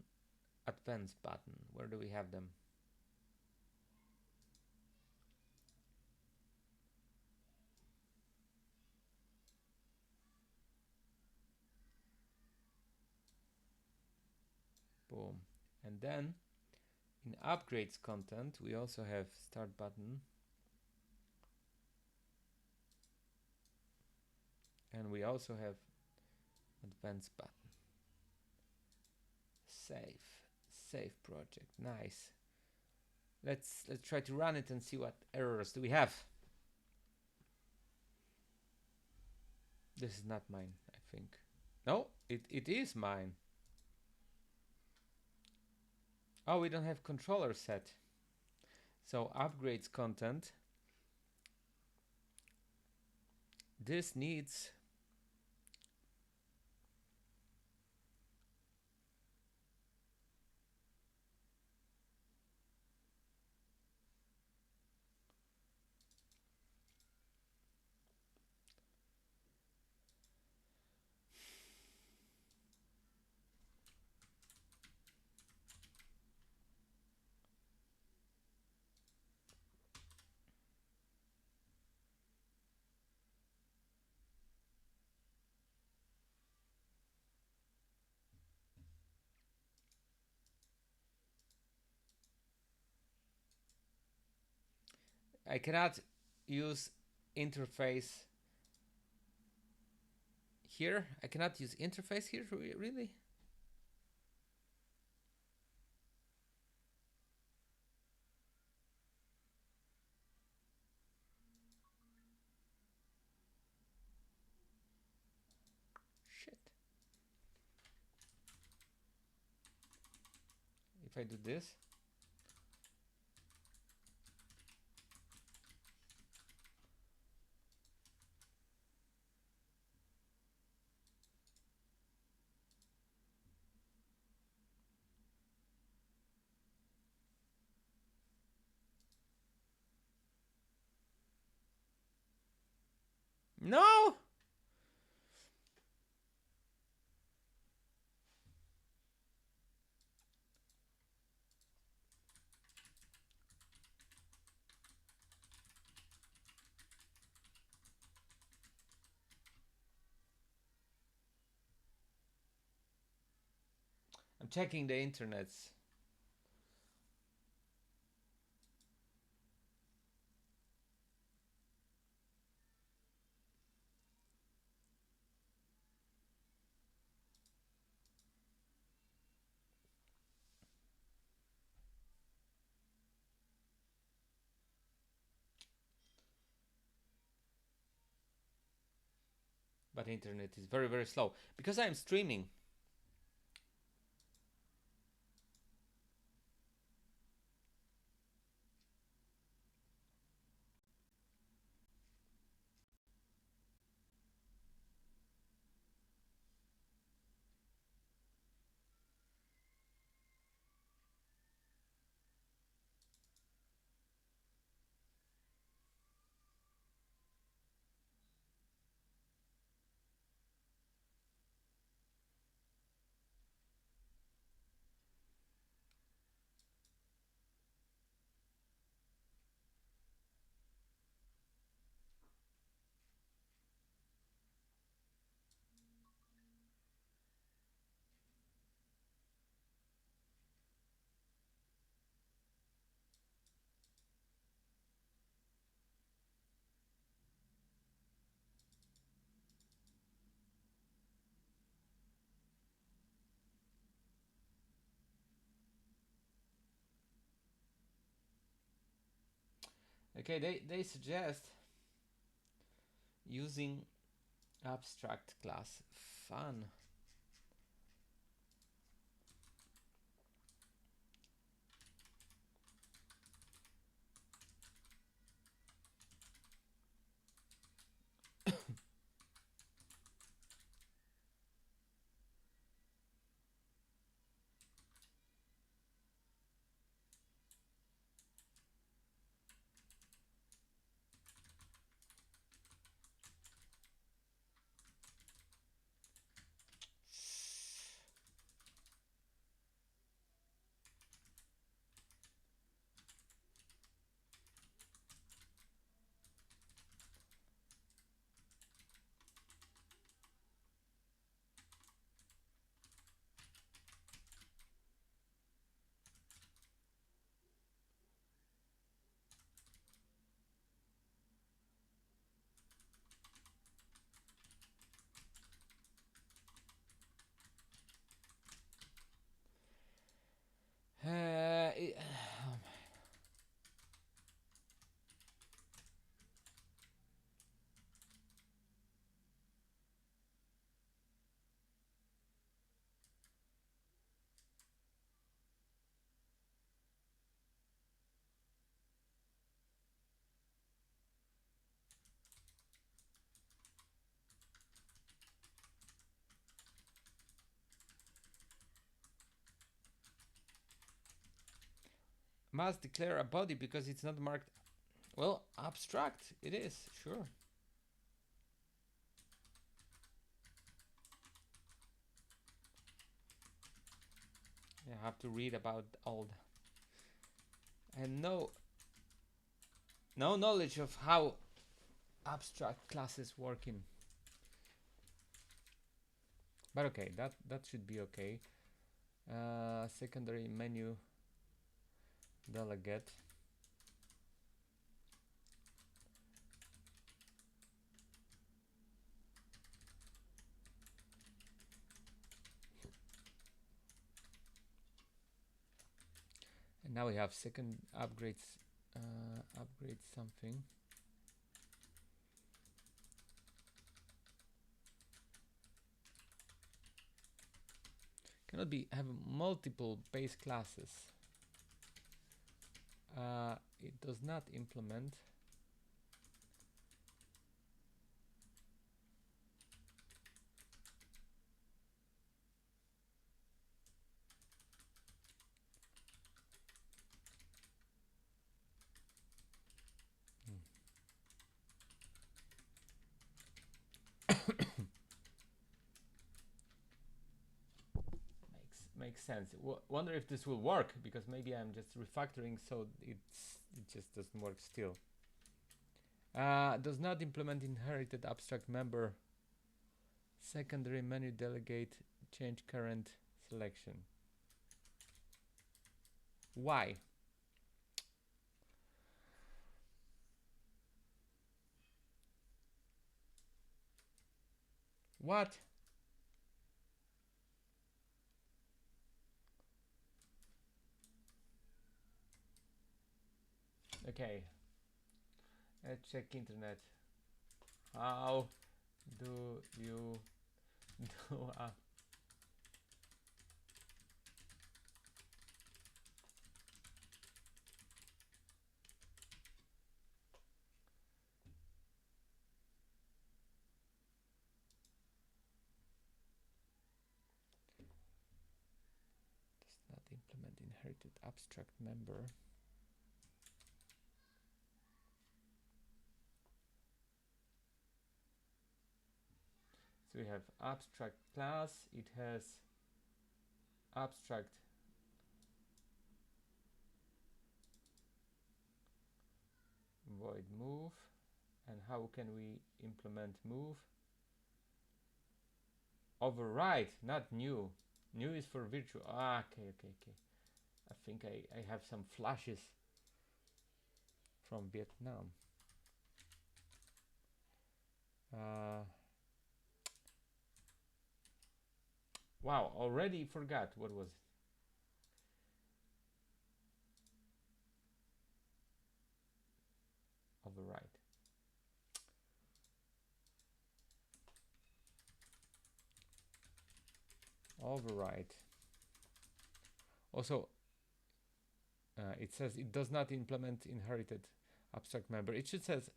advanced button. Where do we have them? Boom. And then in upgrades content, we also have start button. And we also have advanced button. Save. Save project. Nice. Let's try to run it and see what errors do we have. This is not mine, I think. No, it is mine. Oh, we don't have controller set. So upgrades content. This needs I cannot use interface here. I cannot use interface here, really? Shit. If I do this. No! I'm checking the internets. but internet is very, very slow because I'm streaming. Okay, they suggest using abstract class. Fun. It, must declare a body because it's not marked. Well, abstract it is, sure. You have to read about all and no knowledge of how abstract classes working. But okay, that should be okay. Secondary menu delegate. And now we have second upgrades. Upgrade something. Cannot be have multiple base classes. It does not implement. Makes sense. Wonder if this will work because maybe I'm just refactoring, so it just doesn't work still. Does not implement inherited abstract member. Secondary menu delegate change current selection. Why? What? Okay. Let's check internet. How Do you do a does not implement inherited abstract member? So we have abstract class, it has abstract void move, and how can we implement move? Override, not new. New is for virtual. Ah, okay. I think I have some flashes from Vietnam. Wow, already forgot what was it. Override. Override. Also, it says it does not implement inherited abstract member. It should says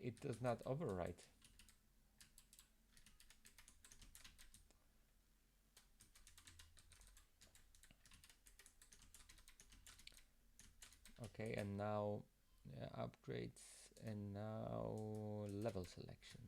it does not override. Okay, and now upgrades, and now level selection.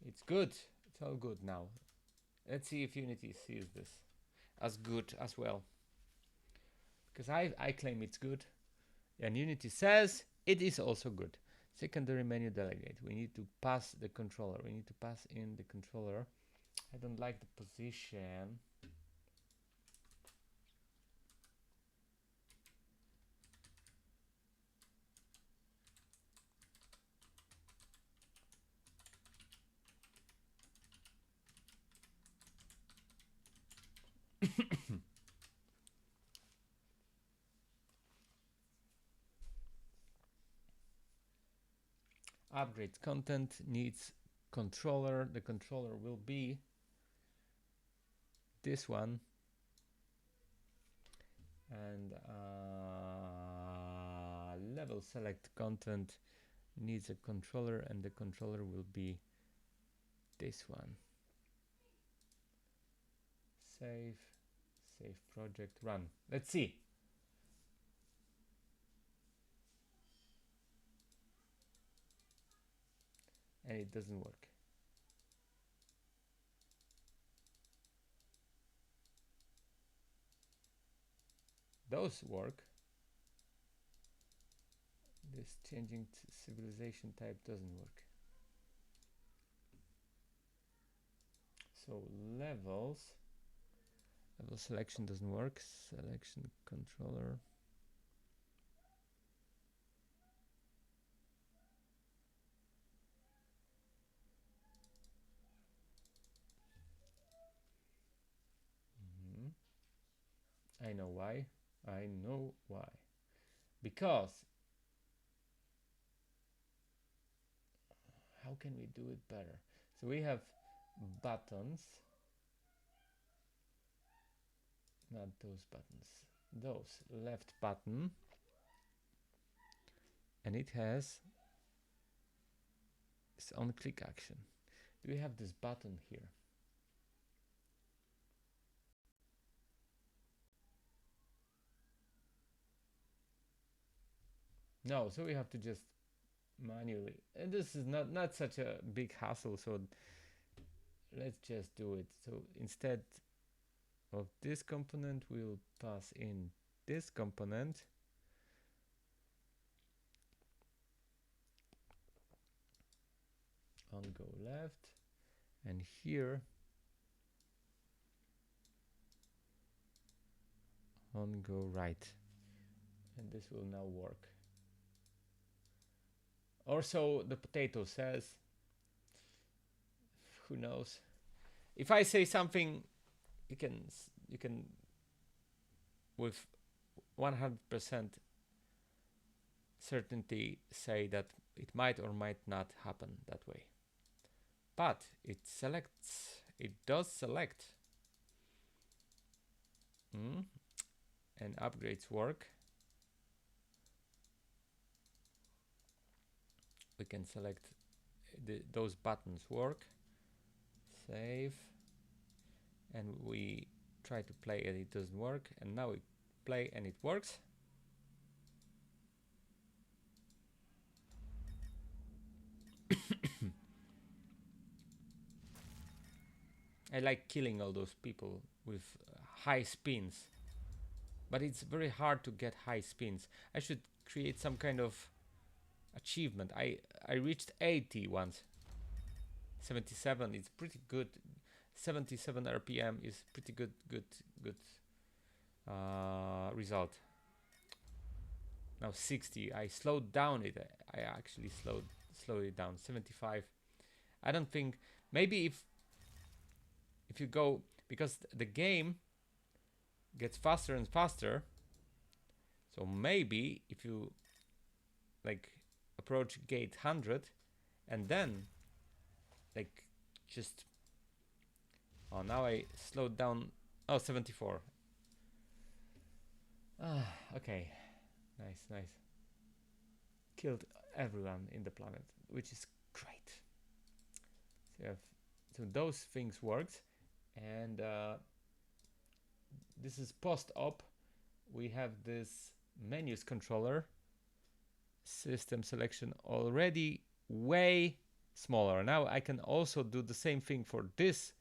It's good. It's all good now. Let's see if Unity sees this as good as well. Because I claim it's good, and Unity says it is also good. Secondary menu delegate. We need to pass the controller. We need to pass in the controller. I don't like the position. Upgrade content needs controller. The controller will be this one, and level select content needs a controller, and the controller will be this one. Save project, run. Let's see. And it doesn't work. Those work. This changing civilization type doesn't work. So level selection doesn't work. Selection controller. I know why. Because how can we do it better? So we have buttons, not those buttons, those left button, and it has its own click action. Do we have this button here? No, so we have to just manually, and this is not such a big hassle, so let's just do it. So instead of this component, we'll pass in this component, on go left, and here on go right, and this will now work. Or so the potato says. Who knows? If I say something, you can with 100% certainty say that it might or might not happen that way. But it selects, it does select. And upgrades work. We can select those buttons work. Save. And we try to play and it doesn't work. And now we play and it works. I like killing all those people with high spins, but it's very hard to get high spins. I should create some kind of achievement. I reached 80 once. 77 is pretty good. 77 RPM is pretty good result. Now 60. I slowed down it. I actually slowed it down. 75. I don't think, maybe if you go, because the game gets faster and faster, so maybe if you like approach gate 100 and then like just, oh, now I slowed down. Oh, 74. Okay, nice. Killed everyone in the planet, which is great. So those things worked. And this is post-op. We have this menus controller, system selection already way smaller. Now I can also do the same thing for this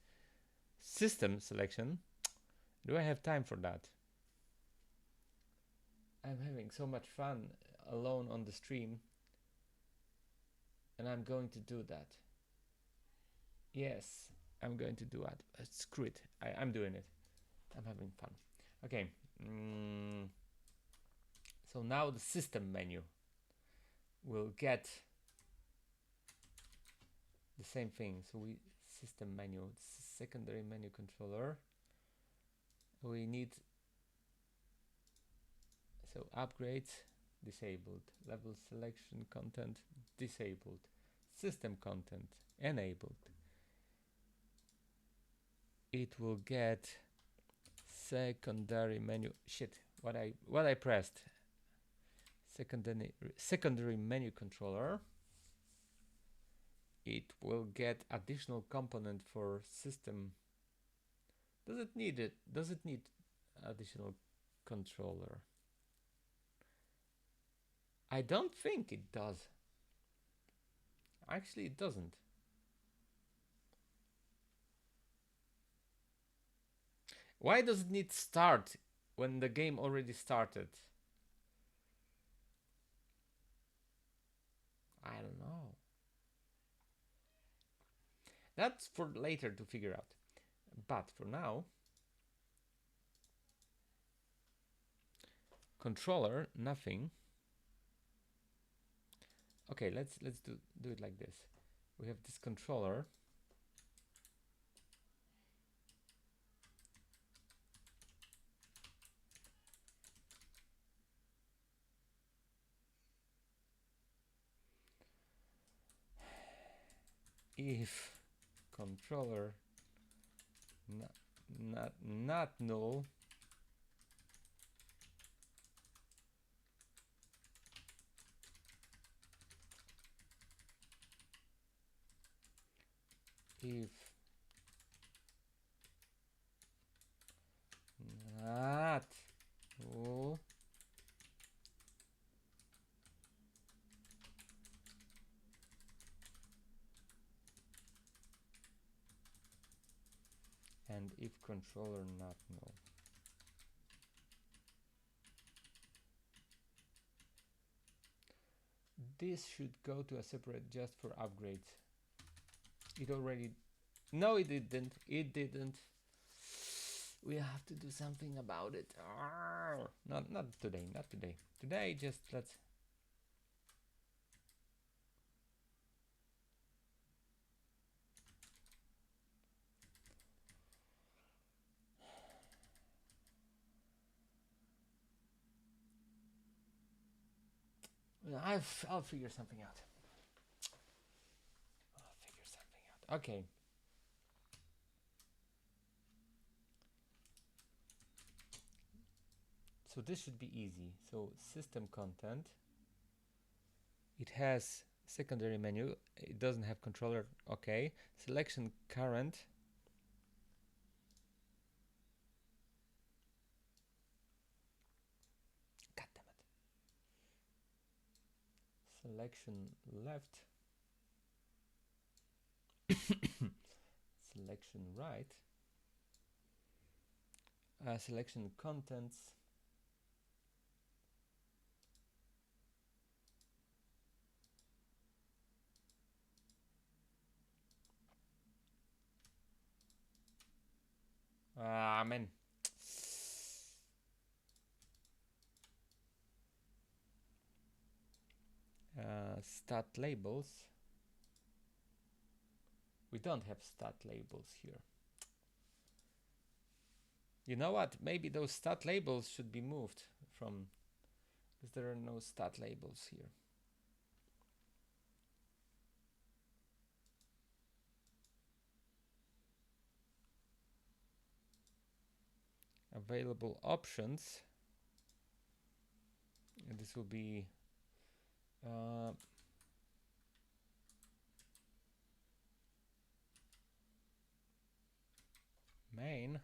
system selection. Do I have time for that? I'm having so much fun alone on the stream, and I'm going to do that. Yes, I'm going to do that. Screw it. I'm doing it. I'm having fun. Okay. So now the system menu will get the same thing. So we system menu, secondary menu controller. We need, so upgrades disabled, level selection content disabled, system content enabled. It will get secondary menu. Shit, what I pressed. Secondary menu controller. It will get additional component for system. Does it need it? Does it need additional controller? I don't think it does. Actually, it doesn't. Why does it need start when the game already started? I don't know. That's for later to figure out. But for now, controller, nothing. Okay, let's do it like this. We have this controller. If controller not null, if not null, and if controller not null. This should go to a separate just for upgrades. It already. No, it didn't. It didn't. We have to do something about it. Arrgh. Not today. Not today. Today, just let's. I'll figure something out. I'll figure something out. Okay. So this should be easy. So system content. It has secondary menu. It doesn't have controller. Okay. Selection current. God damn it. Selection left. Selection right. Selection contents. Man. Stat labels. We don't have stat labels here. You know what? Maybe those stat labels should be moved from, because there are no stat labels here. Available options. And this will be main.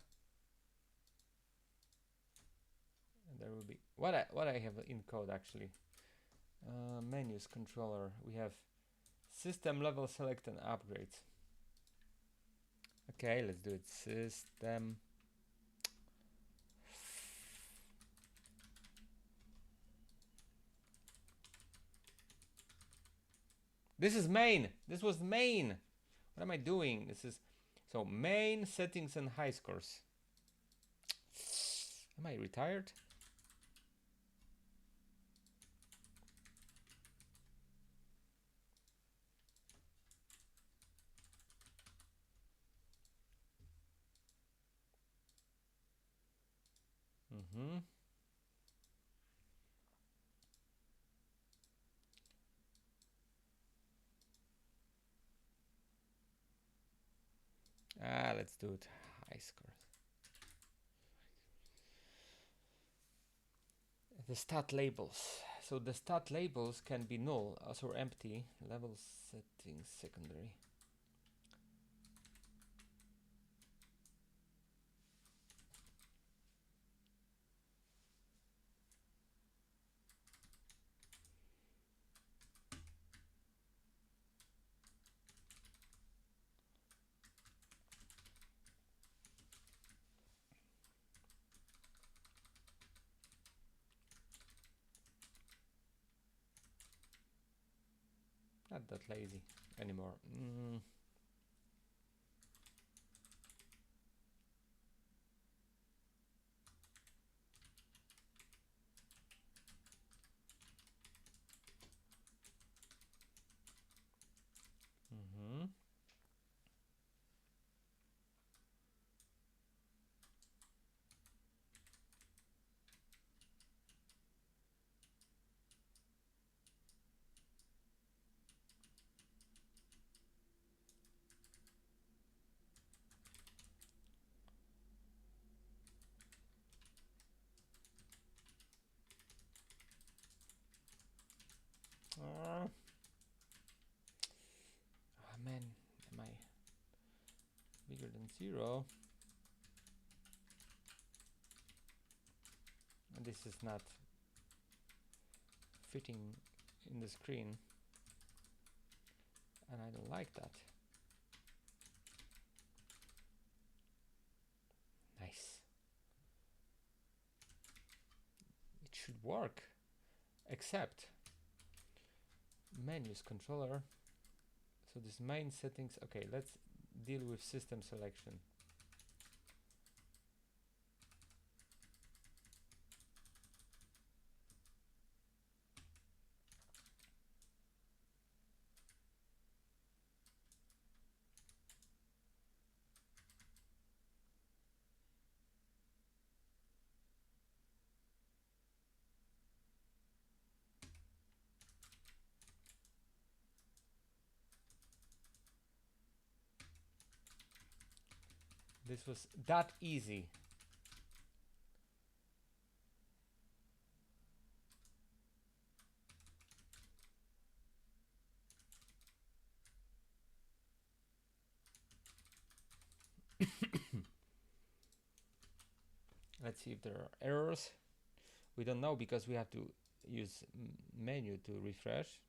And there will be what I have in code actually. Menus controller. We have system level select and upgrade. Okay, let's do it. System. This is main. This was main. What am I doing? This is so main settings and high scores. Am I retired? Mm-hmm. Let's do it. High scores. The stat labels. So the stat labels can be null, also empty. Level settings secondary. Not that lazy anymore. Mm-hmm. Oh man, am I bigger than 0? And this is not fitting in the screen, and I don't like that. Nice. It should work, except menus controller So this main settings. Okay, let's deal with system selection. This was that easy. Let's see if there are errors. We don't know because we have to use menu to refresh.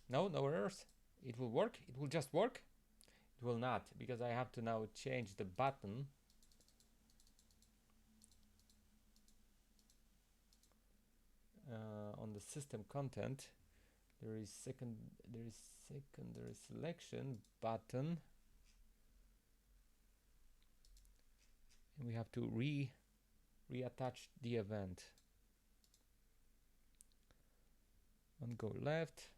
No, no errors. It will work. It will just work. It will not, because I have to now change the button. On the system content, there is secondary selection button, and we have to reattach the event. On go left,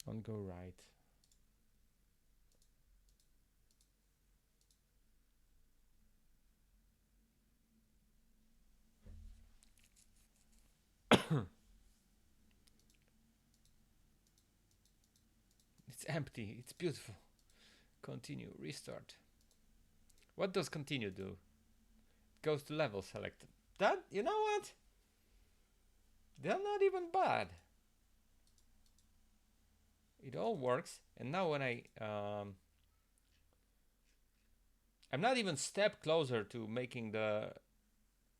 on go right. It's empty. It's beautiful. Continue, restart. What does continue do? It goes to level selected. That, you know what? They're not even bad. It all works. And now when I'm not even step closer to making the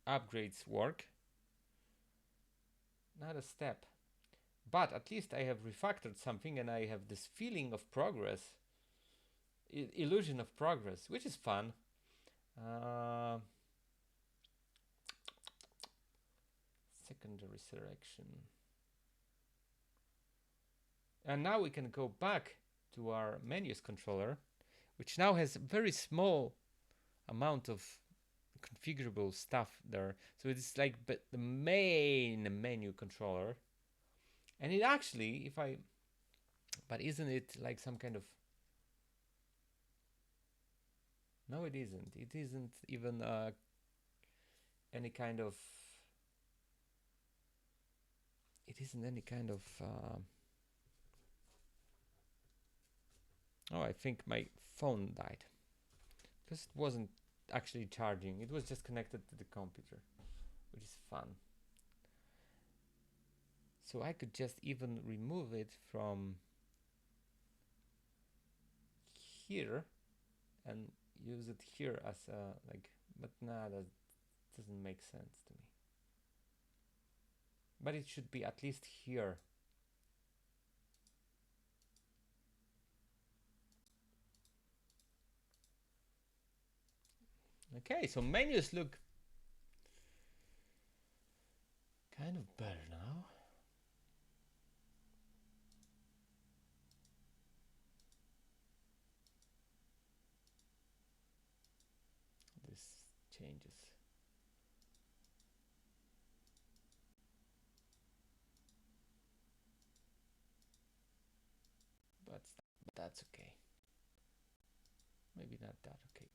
upgrades work. Not a step. But at least I have refactored something and I have this feeling of progress. Illusion of progress, which is fun. Secondary selection. And now we can go back to our menus controller, which now has a very small amount of configurable stuff there. So it's like the main menu controller. And it actually, but isn't it like some kind of, no, it isn't. It isn't even any kind of, oh, I think my phone died because it wasn't actually charging. It was just connected to the computer, which is fun. So I could just even remove it from here and use it here as a but nah, that doesn't make sense to me. But it should be at least here. Okay, so menus look kind of better now. This changes. But that's okay. Maybe not that okay.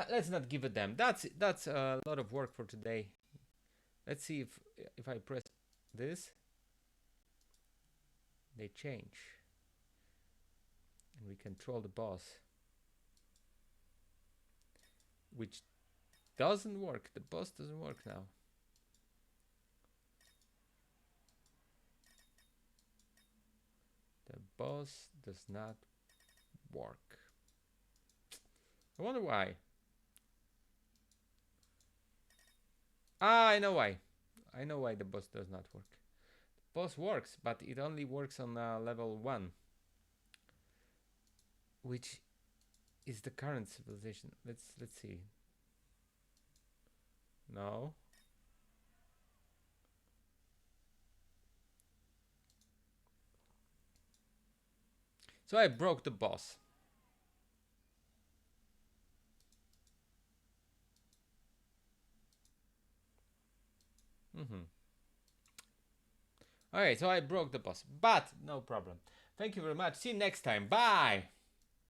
Let's not give a damn. That's a lot of work for today. Let's see if I press this, they change, and we control the boss, which doesn't work. The boss doesn't work now. The boss does not work. I wonder why. I know why. I know why the boss does not work. The boss works, but it only works on level 1. Which is the current civilization. Let's see. No. So I broke the boss. Mm-hmm. Alright, so I broke the boss. But no problem. Thank you very much. See you next time. Bye!